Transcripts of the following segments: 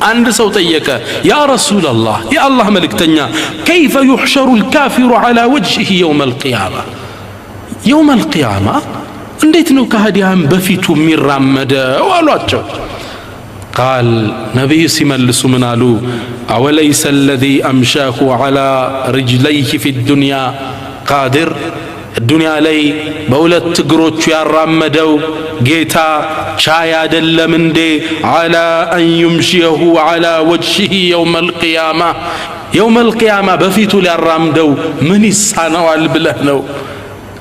አንድ ሰው ጠየቀ ያ ረሱላላህ የአላህ መልእክተኛ كيف يحشر الكافر على وجهه يوم القيامة يوم القيامة እንዴት ነው ከሃዲያን በፊቱ የሚራመደው አሏቸው قال نبي ሲመልሱ ምን አሉ أوليس الذي أمشاه على رجليه في الدنيا قادر الدنيا ላይ በሁለት እግሮቹ ያራመደው ጌታ ቻይ አይደለም እንዴ على أن يمشيه على وجهه يوم القيامة يوم القيامة በፊቱ ሊያራምደው ምን ይሳነዋል ብለህ ነው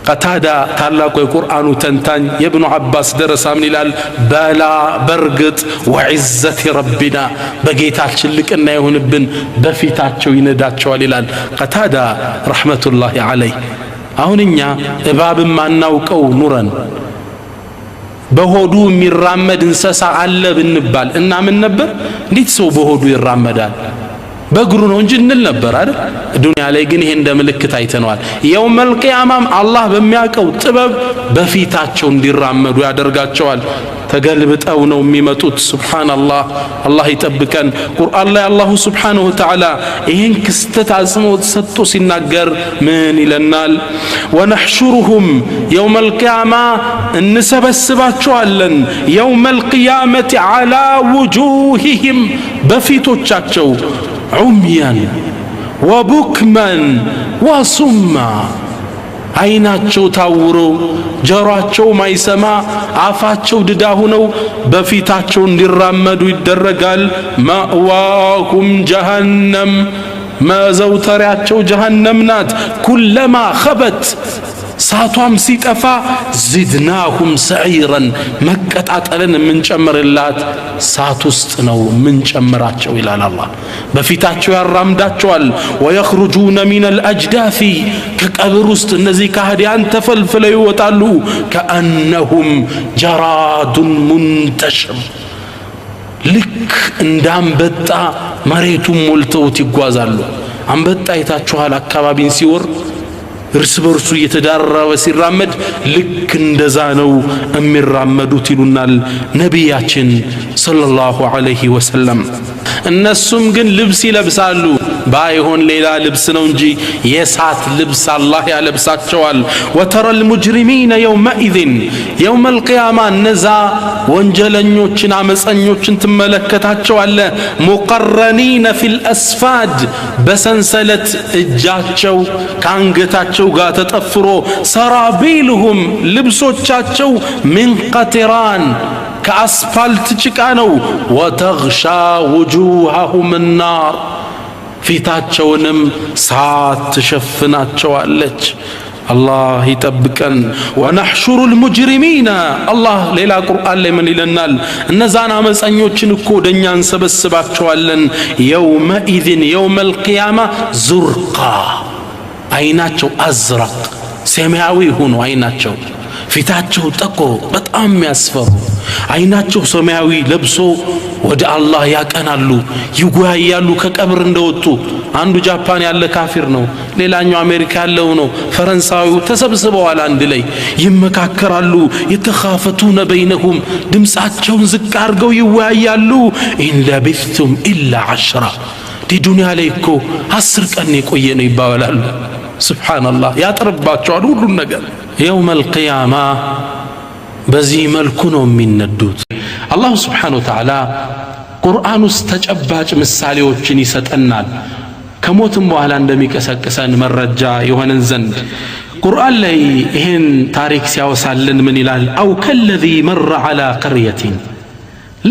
قتادة ታላቁ የቁርአኑ ተንታኝ የኢብኑ አባስ ደረሳ ምን ይላል በላ በርግጥ وعزة ربنا በጌታችን ልቅና ይሁንብን በፊታቸው ይነዳቸዋል ይላል قتادة رحمة الله عليه አሁን እኛ እባብም ማናውቀው ኑረን በሆዱ የሚራመድ እንስሳ አለ ብንባል እና ምን ነበር እንዴት ሰው በሆዱ ይራመዳል በእግሩ ነው እንጂ እንል ነበር አይደል ዱንያ ላይ ግን ይሄ እንደ ምልክት አይተነዋል የውመል ቂያማም አላህ በሚያቀው ጥበብ በፊታቸው እንዲራመዱ ያደርጋቸዋል ተገልብጠው ነው የሚመጡት ሱብሃንአላህ አላህ ይጠብቀን ቁርአን ላይ አላሁ ሱብሃነሁ ወተዓላ ይሄን ክስተት አጽንኦት ሰጥቶ ሲናገር ምን ይለናል ወነሕሹሩሁም የውመል ቂያማ እንሰበስባቸዋለን የውመል ቂያመቲ ዐላ ውጁሂሂም በፊቶቻቸው عميا وبكما وصما አይናቸው ታውሮ ጆሮአቸው ማይሰማ አፋቸው ድዳ ሆነው በፊታቸው እንዲራመዱ ይደረጋል ማዋኩም ጀሃነም መዘውተሪያቸው ጀሃነም ናት ኩለማ ኸበት ሳቷም ሲጠፋ ዝድናሁም ሰዒረን መቀጣጠልን ምንጨምርላት ሳት ውስጥ ነው ምንጨምራቸው ይላል አላህ በፊታቸው ያራምዳቸዋል ወይخرجون من الاجداث ከቀብር ውስጥ እነዚህ ከሃዲያን ተፈልፍለው ይወጣሉ كأنهم جراد منتشر ልክ እንዳንበጣ መሬቱን ሞልተውት ይጓዛሉ አንበጣ አይታችኋል አካባቢን ሲወር እርስ በርሱ እየተዳረበ ሲራመድ ልክ እንደዛ ነው የሚራመዱት ይሉናል ነቢያችን ሰለላሁ ዐለይሂ ወሰለም እነሱም ግን ልብስ ይለብሳሉ ባይሆን ሌላ ልብስ ነው እንጂ የሳት ልብስ አላህ ያለብሳቸዋል ወተረል ሙጅሪሚነ የውመኢዝን የውመል ቂያማ እነዛ ወንጀለኞችን አመፀኞችን ትመለከታቸዋለ ሙቀረኒነ ፊል አስፋድ በሰንሰለት እጃቸው ከአንገታቸው ጋር ተጠፍሮ ሰራቢልሁም ልብሶቻቸው ምን ቀጥራን ከአስፋልት ጭቃ ነው ወተግሻ ውጁሃሁም النار ፊታቸውንም ሳት ትሸፍናቸዋለች አላህ ይጠብቀን ወነሕሹሩ المجرمين አላህ ሌላ ቁርአን ላይ ምን ይለናል እነዛን አመፀኞችን እኮ ወደኛ እንሰበስባቸዋለን የውመኢዝን የውመል ቂያማ ዙርቃ አይናቸው አዝራቅ ሰማያዊ ሆኖ አይናቸው ፊታቸው ጠቆሮ በጣም የሚያስፈሩ አይናቸው ሰማያዊ ለብሶ ወደ አላህ ያቀናሉ ይጓያሉ ከቀብር እንደወጡ አንዱ ጃፓን ያለ ካፊር ነው ሌላኛው አሜሪካ ያለው ነው ፈረንሳዊው ተሰብስበዋል አንድ ላይ ይመካከራሉ የተኻፈቱነ በይነሁም ድምጻቸውን ዝቅ አድርገው ይወያያሉ ኢን ለቢቱም ኢላ 10 ዱንያ ላይ እኮ 10 ቀን የቆየ ነው ይባላሉ ሱብሃንአላህ ያጥርባቸዋል ሁሉን ነገር የውመል ቂያማ በዚህ መልኩ ነው የሚነዱት አላህ ሱብሓነሁ ወተዓላ ቁርአን ውስጥ ተጨባጭ ምሳሌዎችን ይሰጠናል ከሞትም በኋላ እንደሚቀሰቅሰን መረጃ የሆነን ዘንድ ቁርአን ላይ ይሄን ታሪክ ሲያወሳልን ምን ይላል አው ከለዚ መረ ዐላ ቀርየቲን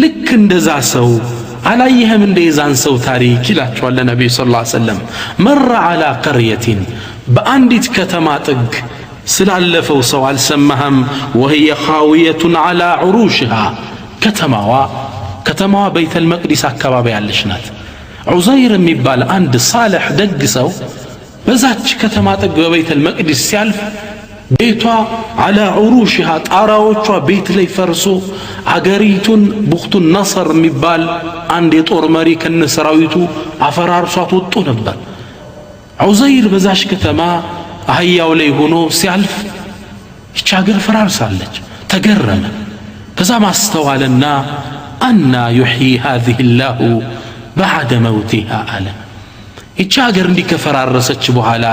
ልክ እንደዛ ሰው አላየህም እንደዛን ሰው ታሪክ ይላቸዋል ነብዩ ሰለላሁ ዐለይሂ ወሰለም መረ ዐላ ቀርየቲን በአንዲት ከተማ ጥግ ስላለፈው ሰው አልሰማህም وهي خاوية على عروشها ከተማዋ ቤተል መቅዲስ አካባቢ ያለች ናት ዑዘይር የሚባል አንድ ሳልህ ደግ ሰው በዛች ከተማ ጥግ በቤተል መቅዲስ ሲያልፍ ቤቷ على عروشها ጣራዎቿ ቤት ላይ ፈርሶ አገሪቱን ቡኽቱ ነስር የሚባል አንድ የጦር መሪ ከነሰራዊቱ አፈራርሷት ወጥቶ ነበር ዑዘይር በዛች ከተማ አህያው ላይ ሆኖ ሲያልፍ ይህች ሀገር ፈራርሳለች ተገረመ ከዛ ማስተዋልና አና يحيي هذه الله بعد موتها አለ እቺ ሀገር እንዲከፈራረሰች በኋላ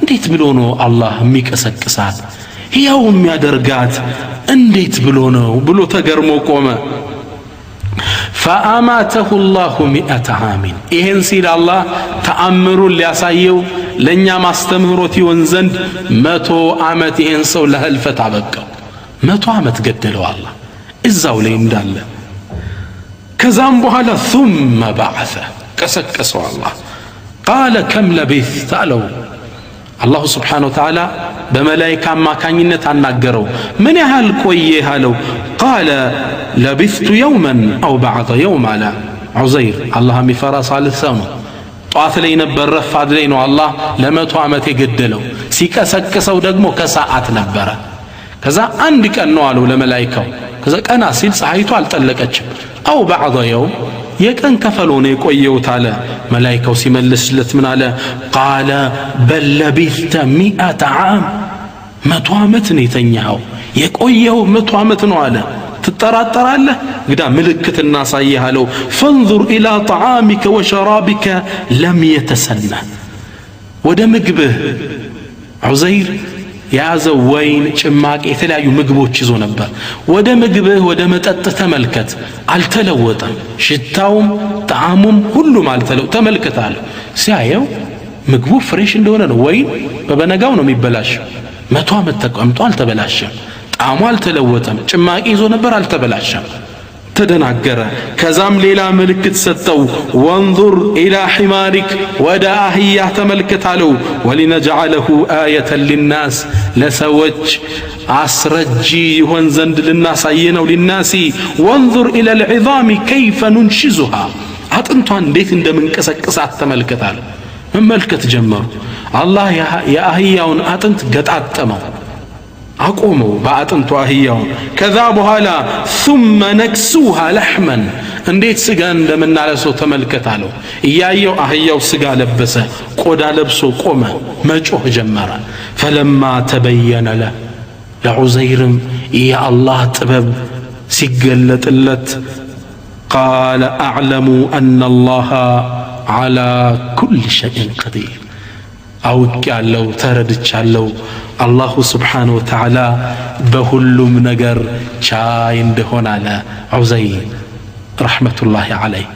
እንዴት ብሎ ነው አላህ የሚቀሰቅሳት ሕያው የሚያደርጋት እንዴት ብሎ ነው ብሎ ተገርሞ ቆመ فأماته الله 100 عام ይሄን ሲል አላህ ተአምሩን ሊያሳየው ለኛ ማስተምህሮት ይሆን ዘንድ 100 ዓመት ይሄን ሰው ለህልፈት አበቃው 100 ዓመት ገደለው አላህ እዛው ላይ እንዳለ ከዛም በኋላ ثم بعث ቀሰቀሰው አላህ قال كم لبثت አለው الله سبحانه وتعالى بملائكة ماكانينة አናገረው ምን ያህል ቆየህ አለው قال لبثت يوما أو بعض يوم على عزير الله مفرا صالح سنة طاف لي نبر رفاد لي نو الله لمتو ዓመት የገደለው ሲቀሰቅሰው ደግሞ ከሰዓት ነበረ ከዛ አንድ ቀን ነው አለው ለመላእክቱ ከዛ ቀና ሲል ፀሐይቱ አልጠለቀችም أو بعض يوم የቀን ከፈሎ ነው የቆየው ታለ መላእክቱ ሲመልስለት ምን አለ قال بل لبثت 100 عام 100 ዓመት ነው የተኛው የቆየው 100 ዓመት ነው አለ تتراترالله قدا ملكت الناس ايهالو فانظر الى طعامك وشرابك لم يتسنى ودا مغبه عزير يازو وين ጭማቂ የተለያዩ ምግቦች ይዞ ነበር ወደ ምግብህ ወደ መጠጥ ተመልከት አልተለወጠም ሽታውም ጣዕሙም ሁሉም አልተለወጠም ተመልከታል ሲያየው ምግቡ ፍሬሽ እንደሆነ ነው ወይ በበነጋው ነው የሚበላሽው 100 ዓመት ተቀምጦ አልተበላሸም ጣዕሙ አልተለወጠም ጭማቂ ይዞ ነበር አልተበላሸም ተደናገረ ከዛም ሌላ ምልክት ሰጠው ወንظر الى حمارك ودا اهيا ተመልከታለው ولنجعله آية للناس ለሰዎች አስረጂ ይሆን ዘንድ ልናሳየነው للناس وانظر الى العظام كيف ننشزها አጥንቷን እንዴት እንደምንቀሰቅሳት ተመልከታል መመልከት ጀመሩ አላህ የአህያውን አጥንት ገጣጠመው አቆመው በአጥንቷ አህያው ከዛ በኋላ ثم نكسوها لحما እንዴት ስጋ እንደምናለሰው ተመልከታለው እያየው አህያው ስጋ ለበሰ ቆዳ ለብሶ ቆመ መጮህ ጀመረ فلما تبين له لعزير يا الله ጥበብ ሲገለጥለት قال اعلم ان الله على كل شيء قدير አውቄያለሁ ተረድቻለሁ الله سبحانه وتعالى بهلم نجر شاي እንደሆነ አለ عزير رحمة الله عليه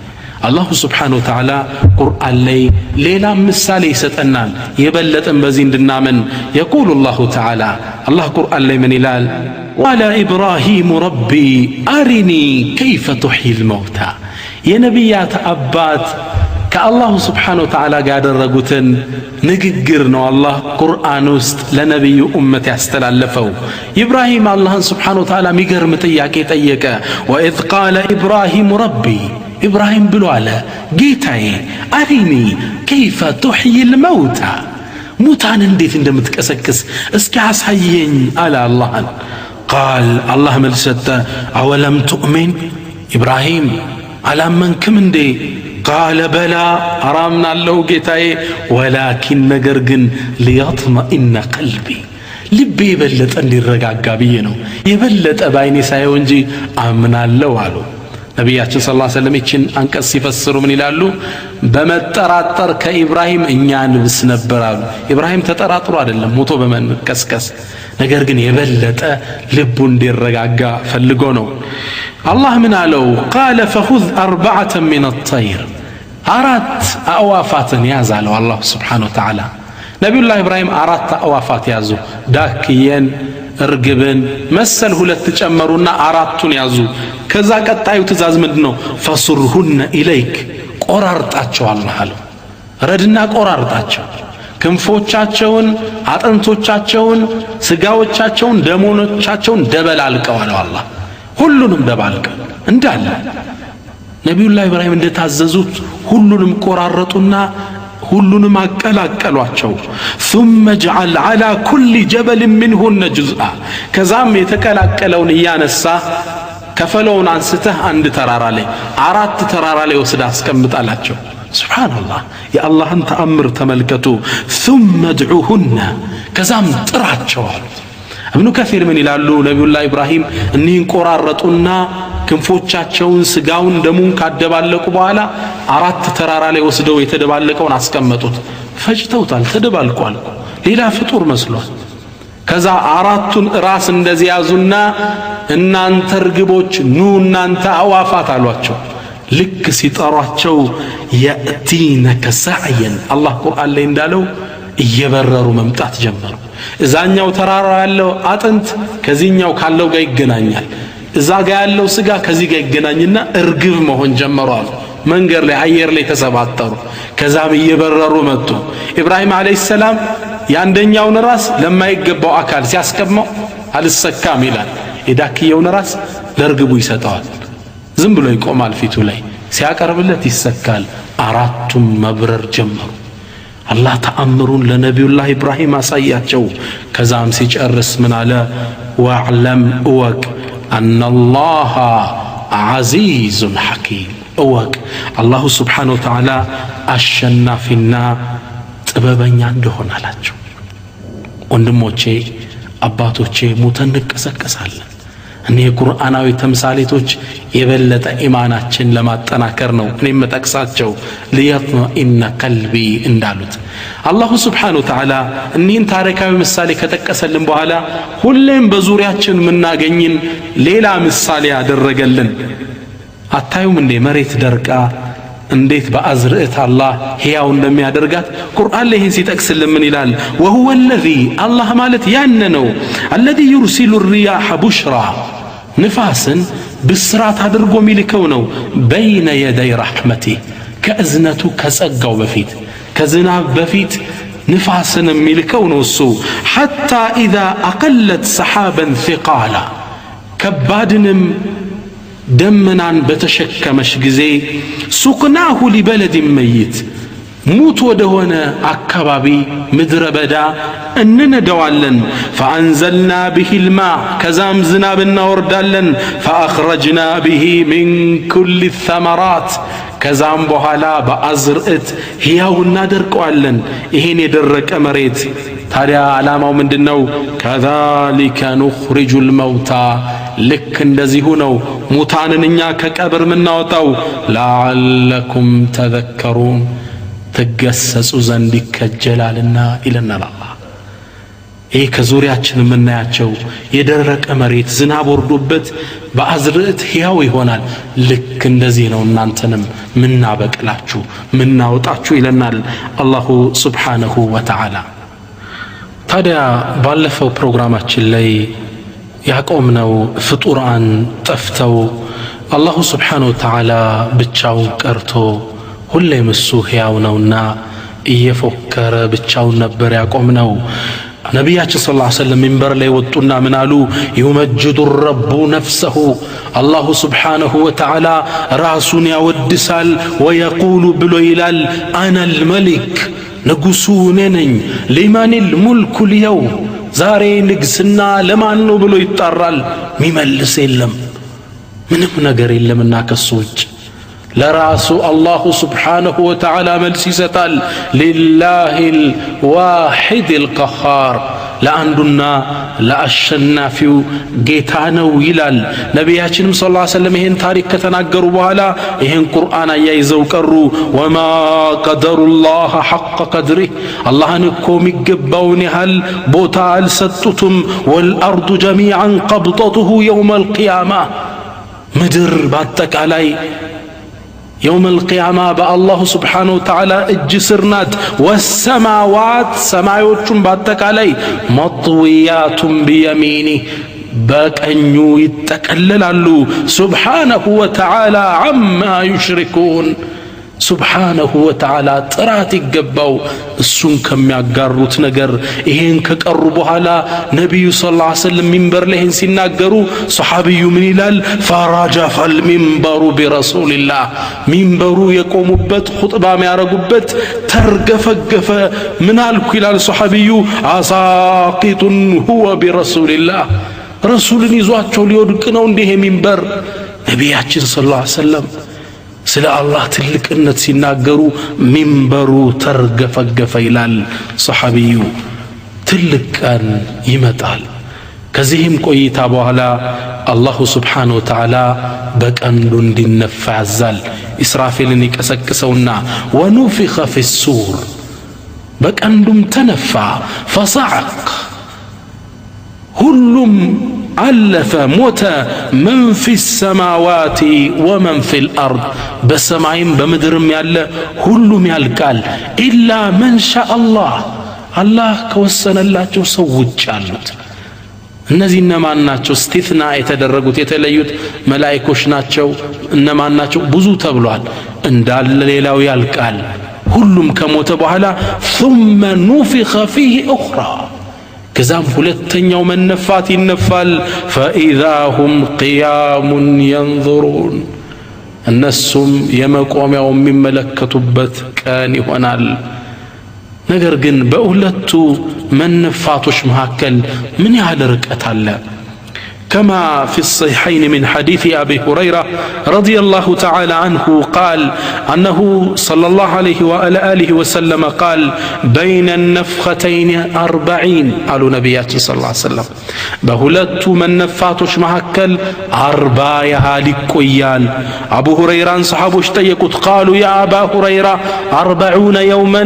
الله سبحانه وتعالى قرآن لي ليلا مثال يسطنال يبلطن بزي እንድናምን يقول الله تعالى الله قرآن لي من ይላል وعلى إبراهيم ربي أرني كيف تحيي الموتى የነቢያት አባት ከአላሁ ስብሓነሁ ወተዓላ ጋር ያደረጉትን ንግግር ነው አላህ ቁርአን ውስጥ ለነብዩ ኡመት ያስተላለፈው ኢብራሂም አላህን ስብሓነሁ ወተዓላ የሚገርም ጥያቄ ጠየቀ ወኢዝ ቃለ ኢብራሂም ረቢ ኢብራሂም ብሎ አለ ጌታዬ አሪኒ ከይፈ ቱሕይ ልመውታ ሙታን እንዴት እንደምትቀሰቅስ እስኪ አሳየኝ አለ አላህን ቃል አላህ መልስ ሰጠ አወለም ቱእሚን ኢብራሂም አላመንክም እንዴ قال بلى أرامنا الله جتاي ولكن نجرجن ليطمئن قلبي لبي يبلت أني الرجع جابينه يبلت أبايني سايونجي أمنا الله علو نبياتنا صلى الله عليه وسلم يتشن أنك سيفسر من يلالو بمتراتر كإبراهيم إنيان بسنبرال إبراهيم تتراتر على الموتو بمن كسكس نجرجن يبلت لبون دي الرجع فلقونه الله من علو قال فخذ 4 من الطير أرات أوافات يازالو الله سبحانه وتعالى نبي الله إبراهيم أرات أوافات يازو داكيين ارقبن مسل هلت تجمرونا أراتون يازو كذا قطعيو تزاز مدنو فصرهن إليك قرارتاچو الله አለው ረድና ቆራርጣቸው ክንፎቻቸውን አጥንቶቻቸውን ስጋዎቻቸውን ደሞኖቻቸውን ደበላልቀው አለው አላህ ሁሉንም ደባልቀ እንዳለ ነብዩላህ ኢብራሂም እንደታዘዙት ሁሉንም ቆራረጡና ሁሉንም አቀላቀሏቸው ثم اجعل على كل جبل منهن جزءا ከዛም የተቀላቀለውን ያነሳ ከፈለውን አንስተህ አንድ ተራራ ላይ 4 ተራራ ላይ ወስዳ አስቀምጣላቸው ሱብሃንአላህ የአላህን ተአምር ተመልከቱ ثم ادعوهن ከዛም ጥራቸው ابن كثير من ይላሉ ነብዩላህ ኢብራሂም እኒህን ቆራረጡና ክንፎቻቸውን ስጋውን ደሙን ካደባለቁ በኋላ አራት ተራራ ላይ ወስደው የተደባለቀውን አስቀመጡት ፈጅተውታል ተደባልቋል ሌላ ፍጡር መስሏል ከዛ አራቱን ራስ እንደዚህ ያዙና እናንተ ርግቦች ኑ እናንተ አዋፋት አሏቸው ልክ ሲጠሯቸው ያእቲነከ ሰዕየን አላህ ቁርአን ላይ እንዳለው እየበረሩ መምጣት ጀመሩ እዛኛው ተራራ ያለው አጥንት ከዚህኛው ካለው ጋር ይገናኛል እዛ ጋር ያለው ስጋ ከዚህ ጋር ይገናኝና እርግብ መሆን ጀመሩ መንገር ላይ አየር ላይ ተሰባጠሩ ከዛም እየበረሩ መጡ ኢብራሂም አለይሂ ሰላም ያንደኛውን ራስ ለማይገባው አካል ሲያስቀመው አልሰካም ይላል የዳክየውን ራስ ለርግቡ ይሰጣዋል ዝም ብሎ ይቆማል ፊቱ ላይ ሲያቀርብለት ይሰካል አራቱም መብረር ጀመሩ አላህ ተአምሩን ለነብዩላህ ኢብራሂም አሳያቸው ከዛም ሲጨርስ ምን አለ ወዕለም እወቅ አነላህ ዐዚዙን ሐኪም እወቅ አላሁ ስብሓነሁ ወተዓላ አሸናፊና ጥበበኛ እንደሆነ አላቸው ወንድሞቼ አባቶቼ ሙተን እንቀሰቀሳለን እኔ ቁርአናዊ ተምሳሌቶች የበለጠ ኢማናችን ለማጠናከር ነው እኔ መጠቅሳቸው ለየጥመኢነ ቀልቢ እንዳሉት አላሁ ስብሓነሁ ወተዓላ እኒህን ታሪካዊ ምሳሌ ከጠቀሰልን በኋላ ሁሌም በዙሪያችን ምናገኝን ሌላ ምሳሌ ያደረገልን አታዩም እንደ መሬት ደርቃ እንዴት በአዝርዕት አላህ ሕያው እንደሚያደርጋት ቁርአን ላይ ይህን ሲጠቅስልን ምን ይላል ወሁወ الذي አላህ ማለት ያነ ነው الذي يرسل الرياح بشرا ንፋስን ብስራት አድርጎ ሚልከው ነው بين يدي رحمته ከእዝነቱ ከጸጋው በፊት ከዝናብ በፊት ንፋስን ሚልከው ነው እሱ حتى إذا أقلت سحابا ثقالا ከባድንም ደመናን በተሸከመሽ ጊዜ ሱቅናሁ ሊበለድ መይት ሙት ወደሆነ አካባቢ ምድረ በዳ እንነደዋለን ፈአንዘልና ቢሂ الماء ከዛም ዝናብ እናወርዳለን فأخرجنا به من كل الثمرات ከዛም በኋላ በአዝርዕት ሕያው እናደርቀዋለን ይሄን የደረቀ መሬት ታዲያ ዓላማው ምንድነው ከዛሊከ نخرج الموتى ልክ እንደዚሁ ነው ሙታንን እኛ ከቀብር ምናወጣው ለዓለኩም ተዘከሩን ተገሰጹ ዘንድ ይከጀላልና ይለናል አላህ ይህ ከዙሪያችን ምናያቸው የደረቀ መሬት ዝናብ ወርዶበት በአዝርዕት ሕያው ይሆናል ልክ እንደዚህ ነው እናንተንም ምናበቅላችሁ ምናወጣችሁ ይለናል አላሁ ሱብሓነሁ ወተዓላ ታዲያ ባለፈው ፕሮግራማችን ላይ ያቆምነው ፍጡራን ጠፍተው አላሁ ስብሓነሁ ወተዓላ ብቻውን ቀርቶ ሁሌም እሱ ሕያው ነውና እየፎከረ ብቻውን ነበር ያቆምነው ነቢያችን ሰለላሁ ዐለይሂ ወሰለም ሚንበር ላይ ወጡና ምን አሉ ይመጅዱ ረቡ ነፍሰሁ አላሁ ስብሓነሁ ወተዓላ ራሱን ያወድሳል ወየቁሉ ብሎ ይላል አነል መሊክ ንጉሱ እኔ ነኝ ሊመኒል ሙልኩ ልየውም ዛሬ ንግስና ለማን ነው ብሎ ይጣራል ሚመልስ የለም ምንም ነገር የለምና ከሱ ውጭ ለራሱ አላሁ ስብሓነሁ ወተዓላ መልስ ይሰጣል ሊላሂል ዋሂዲል ቀሃር ለአንዱና ለአሸናፊው ጌታ ነው ይላል ነቢያችንም ሰለላሁ ዐለይሂ ወሰለም ይሄን ታሪክ ከተናገሩ በኋላ ይሄን ቁርአን አያይዘው ቀሩ ወማ ቀደሩላህ ሐቀ ቀድሪህ አላህን እኮ የሚገባውን ያህል ቦታ አልሰጡትም ወልአርዱ ጀሚዐን ቀብጠቱሁ የውመል ቂያማ ምድር በአጠቃላይ يوم القيامة بالله سبحانه وتعالى اجسرنات والسماوات سماواتهم باتك علي مطويات بيمينه بكأنه يتكلل له سبحانه وتعالى عما يشركون سبحانه وتعالى ጥራት ይገባው እሱን ከሚያጋሩት ነገር ይሄን ከቀሩ በኋላ ነብዩ ሰለላሁ ዐለይሂ ወሰለም ሚንበር ላይ ሲናገሩ ሱሐቢዩ ምን ይላል ፈራጀፈ المنبر برسول الله ሚንበሩ የቆሙበት ኹጥባ የሚያረጉበት ተርገፈገፈ ምን አልኩ ይላል ሱሐቢዩ አሳቂቱን هو برسول الله ረሱልን ይዟቸው ሊወድቅ ነው እንዴ ሚንበር ነብያችን ሰለላሁ ዐለይሂ ወሰለም ስለ አላህ ትልቅነት ሲናገሩ ሚንበሩ ተርገፈገፈ ይላል ሱሐቢዩ ትልቅ ቀን ይመጣል ከዚህም ቆይታ በኋላ አላሁ ስብሓነሁ ወተዓላ በቀንዱ እንዲነፋ ያዛል። ኢስራፊልን ይቀሰቅሰውና ወኑፊኸ ፊሱር በቀንዱም ተነፋ። ፈሰዐቅ ሁሉም አለፈ ሞተ። መን ፊ ሰማዋቲ ወመን ፊል አርድ በሰማይም በምድርም ያለ ሁሉም ያልቃል። ኢላ መን ሻአ አላህ አላህ ከወሰነላቸው ሰው ውጭ አሉት። እነዚህ እነማን ናቸው? እስቲትና የተደረጉት የተለዩት መላእክቶች ናቸው። እነማን ናቸው? ብዙ ተብሏል። እንዳለ ሌላው ያልቃል። ሁሉም ከሞተ በኋላ ثم نفخ فيه أخرى ከዛም ሁለተኛው መነፋት ይነፋል። فإذا هم قيام ينظرون እነሱም የመቆሚያው የሚመለከቱበት ቀን ይሆናል። ነገር ግን በሁለቱ መንፋቶች መካከል ምን ያህል ርቀት አለ? كما في الصحيحين من حديث أبي هريرة رضي الله تعالى عنه قال أنه صلى الله عليه وآله وسلم قال بين النفختين 40 قالوا نبيات صلى الله عليه وسلم بهلت من نفاتوش مهكل 40 يهالك قيال. أبو هريرة صحابوش تيكت قالوا يا أبا هريرة 40 يوما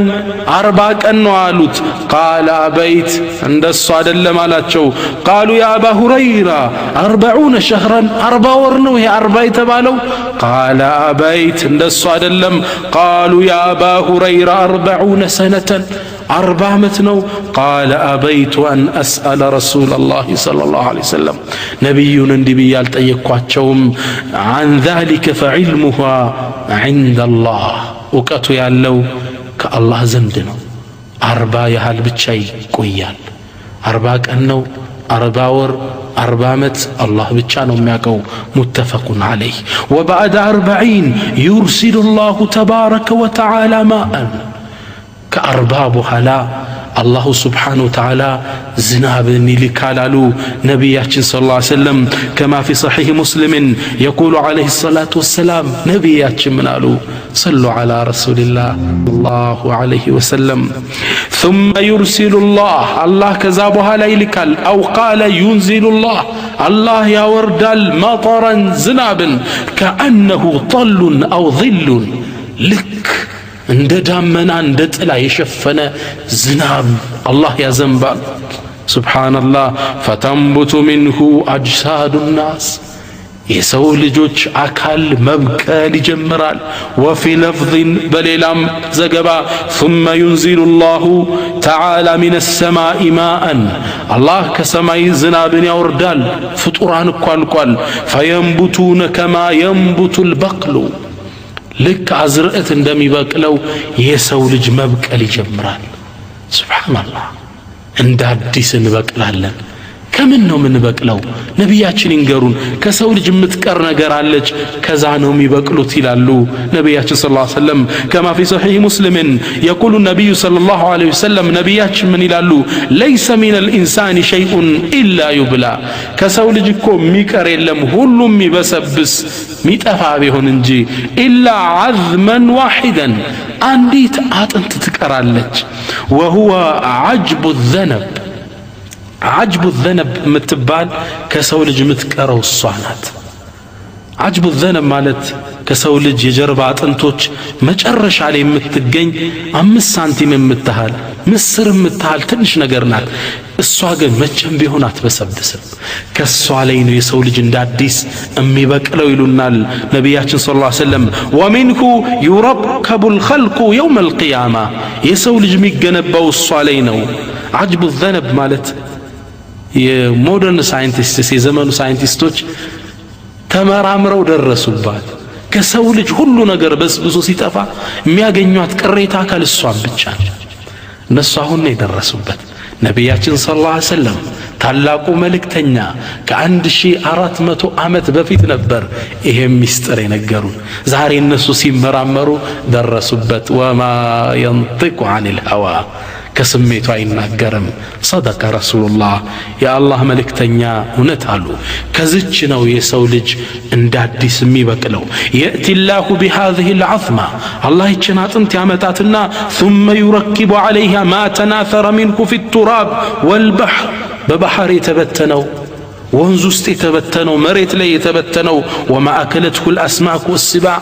40 كأنوالوت قال أبيت عند الصاد اللمالاتشو قالوا يا أبا هريرة 40 شهرا 40 ورنو هي 40 يتبالو قال أبيت عند الصاد اللم قالوا يا أبا هريرة 40 سنة 40 متنو قال أبيت أن أسأل رسول الله صلى الله عليه وسلم نبينا اندبيال تأيقواتشوم عن ذلك فعلمها عند الله وكاتو يالو كالله زندنو 40 يهال بتشي قويال 40 كأنو 40 ور 40 ዓመት አላህ ብቻ ነው የሚያውቀው። ሙተፈቁን ዐለይህ። ወበዕደ 40 ዩርሲሉ ላሁ ተባረከ ወተዓላ ማአን ከ40 በኋላ አላሁ ስብሓነሁ ወተዓላ ዝናብን ይልካል አሉ ነቢያችን ሰለላሁ ዐለይሂ ወሰለም። ከማ ፊ ሰሒሕ ሙስሊምን የቁሉ ዐለይሂ ሰላቱ ወሰላም ነቢያችን ምን አሉ? ሰሉ ዐላ ረሱሊላህ ሰለላሁ ዐለይሂ ወሰለም ثم يرسل الله الله كذا بها يلكال أو قال ينزل الله الله يوردال مطرا زنابا كأنه طل أو ظل لك عند دامنا عند طلا يشفنا زناب الله يا زنبال سبحان الله فتنبت منه أجساد الناس የሰው ልጆች አካል መብቀል ይጀምራል። ወፊ ለፍዝን በሌላም ዘገባ ثم ينزل الله تعالى من السماء ماء አላህ ከሰማይ ዝናብን ያወርዳል። ፍጡራን እኮ አልቋል። فينبتون كما ينبت البقل ልክ አዝርዕት እንደሚበቅለው የሰው ልጅ መብቀል ይጀምራል። ሱብሃንአላህ እንደ አዲስ እንበቅላለን። ከምን ነው ምን በቅለው? ነቢያችን ይንገሩን። ከሰው ልጅ የምትቀር ነገር አለች፣ ከዛ ነው የሚበቅሉት ይላሉ ነቢያችን ሰለላሁ ዐለይሂ ወሰለም። ከማ ፊ ሰሒሕ ሙስሊምን የቁሉ ነቢዩ ሰለላሁ ዐለይሂ ወሰለም ነቢያችን ምን ይላሉ? ለይሰ ሚነል ኢንሳኒ ሸይኡን ኢላ ዩብላ ከሰው ልጅ እኮ የሚቀር የለም ሁሉም የሚበሰብስ የሚጠፋ ቢሆን እንጂ ኢላ ዐዝመን ዋሂደን አንዲት አጥንት ትቀራለች። ወሁወ ዐጅቡ ዘነብ عجب الذنب متبال كسو لج متقرو الصعنات عجب الذنب مالت كسو لج يجرب አጥንቶች መጨረሻ ላይ የምትገኝ 5 ሳንቲም የምትታል ምስር የምትታል ትንሽ ነገር ናት። እሷ ግን መቼም ቢሆን አትበሰብስም። ከሷ ላይ ነው የሰው ልጅ እንደ አዲስ የሚበቅለው ይሉናል ነቢያችን ሰለላሁ ዐለይሂ ወሰለም። ወሚንሁ يركب الخلق يوم القيامة የሰው ልጅ የሚገነባው እሷ ላይ ነው። عجب الذنب ማለት የሞደርን ሳይንቲስቶች የዘመኑ ሳይንቲስቶች ተመራምረው ደረሱባት። ከሰው ልጅ ሁሉ ነገር በስብሶ ሲጠፋ የሚያገኙት ቅሬታ አካል እሷን ብቻ ነው። እነሱ አሁን ነው የደረሱበት። ነቢያችን ሰለላሁ ዐለይሂ ወሰለም ታላቁ መልእክተኛ ከ1400 ዓመት በፊት ነበር ይሄ ሚስጥር የነገሩን። ዛሬ እነሱ ሲመራመሩ ደረሱበት። ወማ ينطق عن الهوى ከስሜቱ አይናገርም። ሰደቀ ረሱሉላህ የአላህ መልእክተኛ እውነት አሉ። ከዚች ነው የሰው ልጅ እንደ አዲስ የሚበቅለው። يأتي الله بهذه العظمة الله ይችን አጥንት ያመጣትና ثم يركب عليها ما تناثر منه في التراب والبحر በባህር የተበተነው ወንዝ ውስጥ የተበተነው መሬት ላይ የተበተነው ወማ አከለትሁ الاسماك والسباع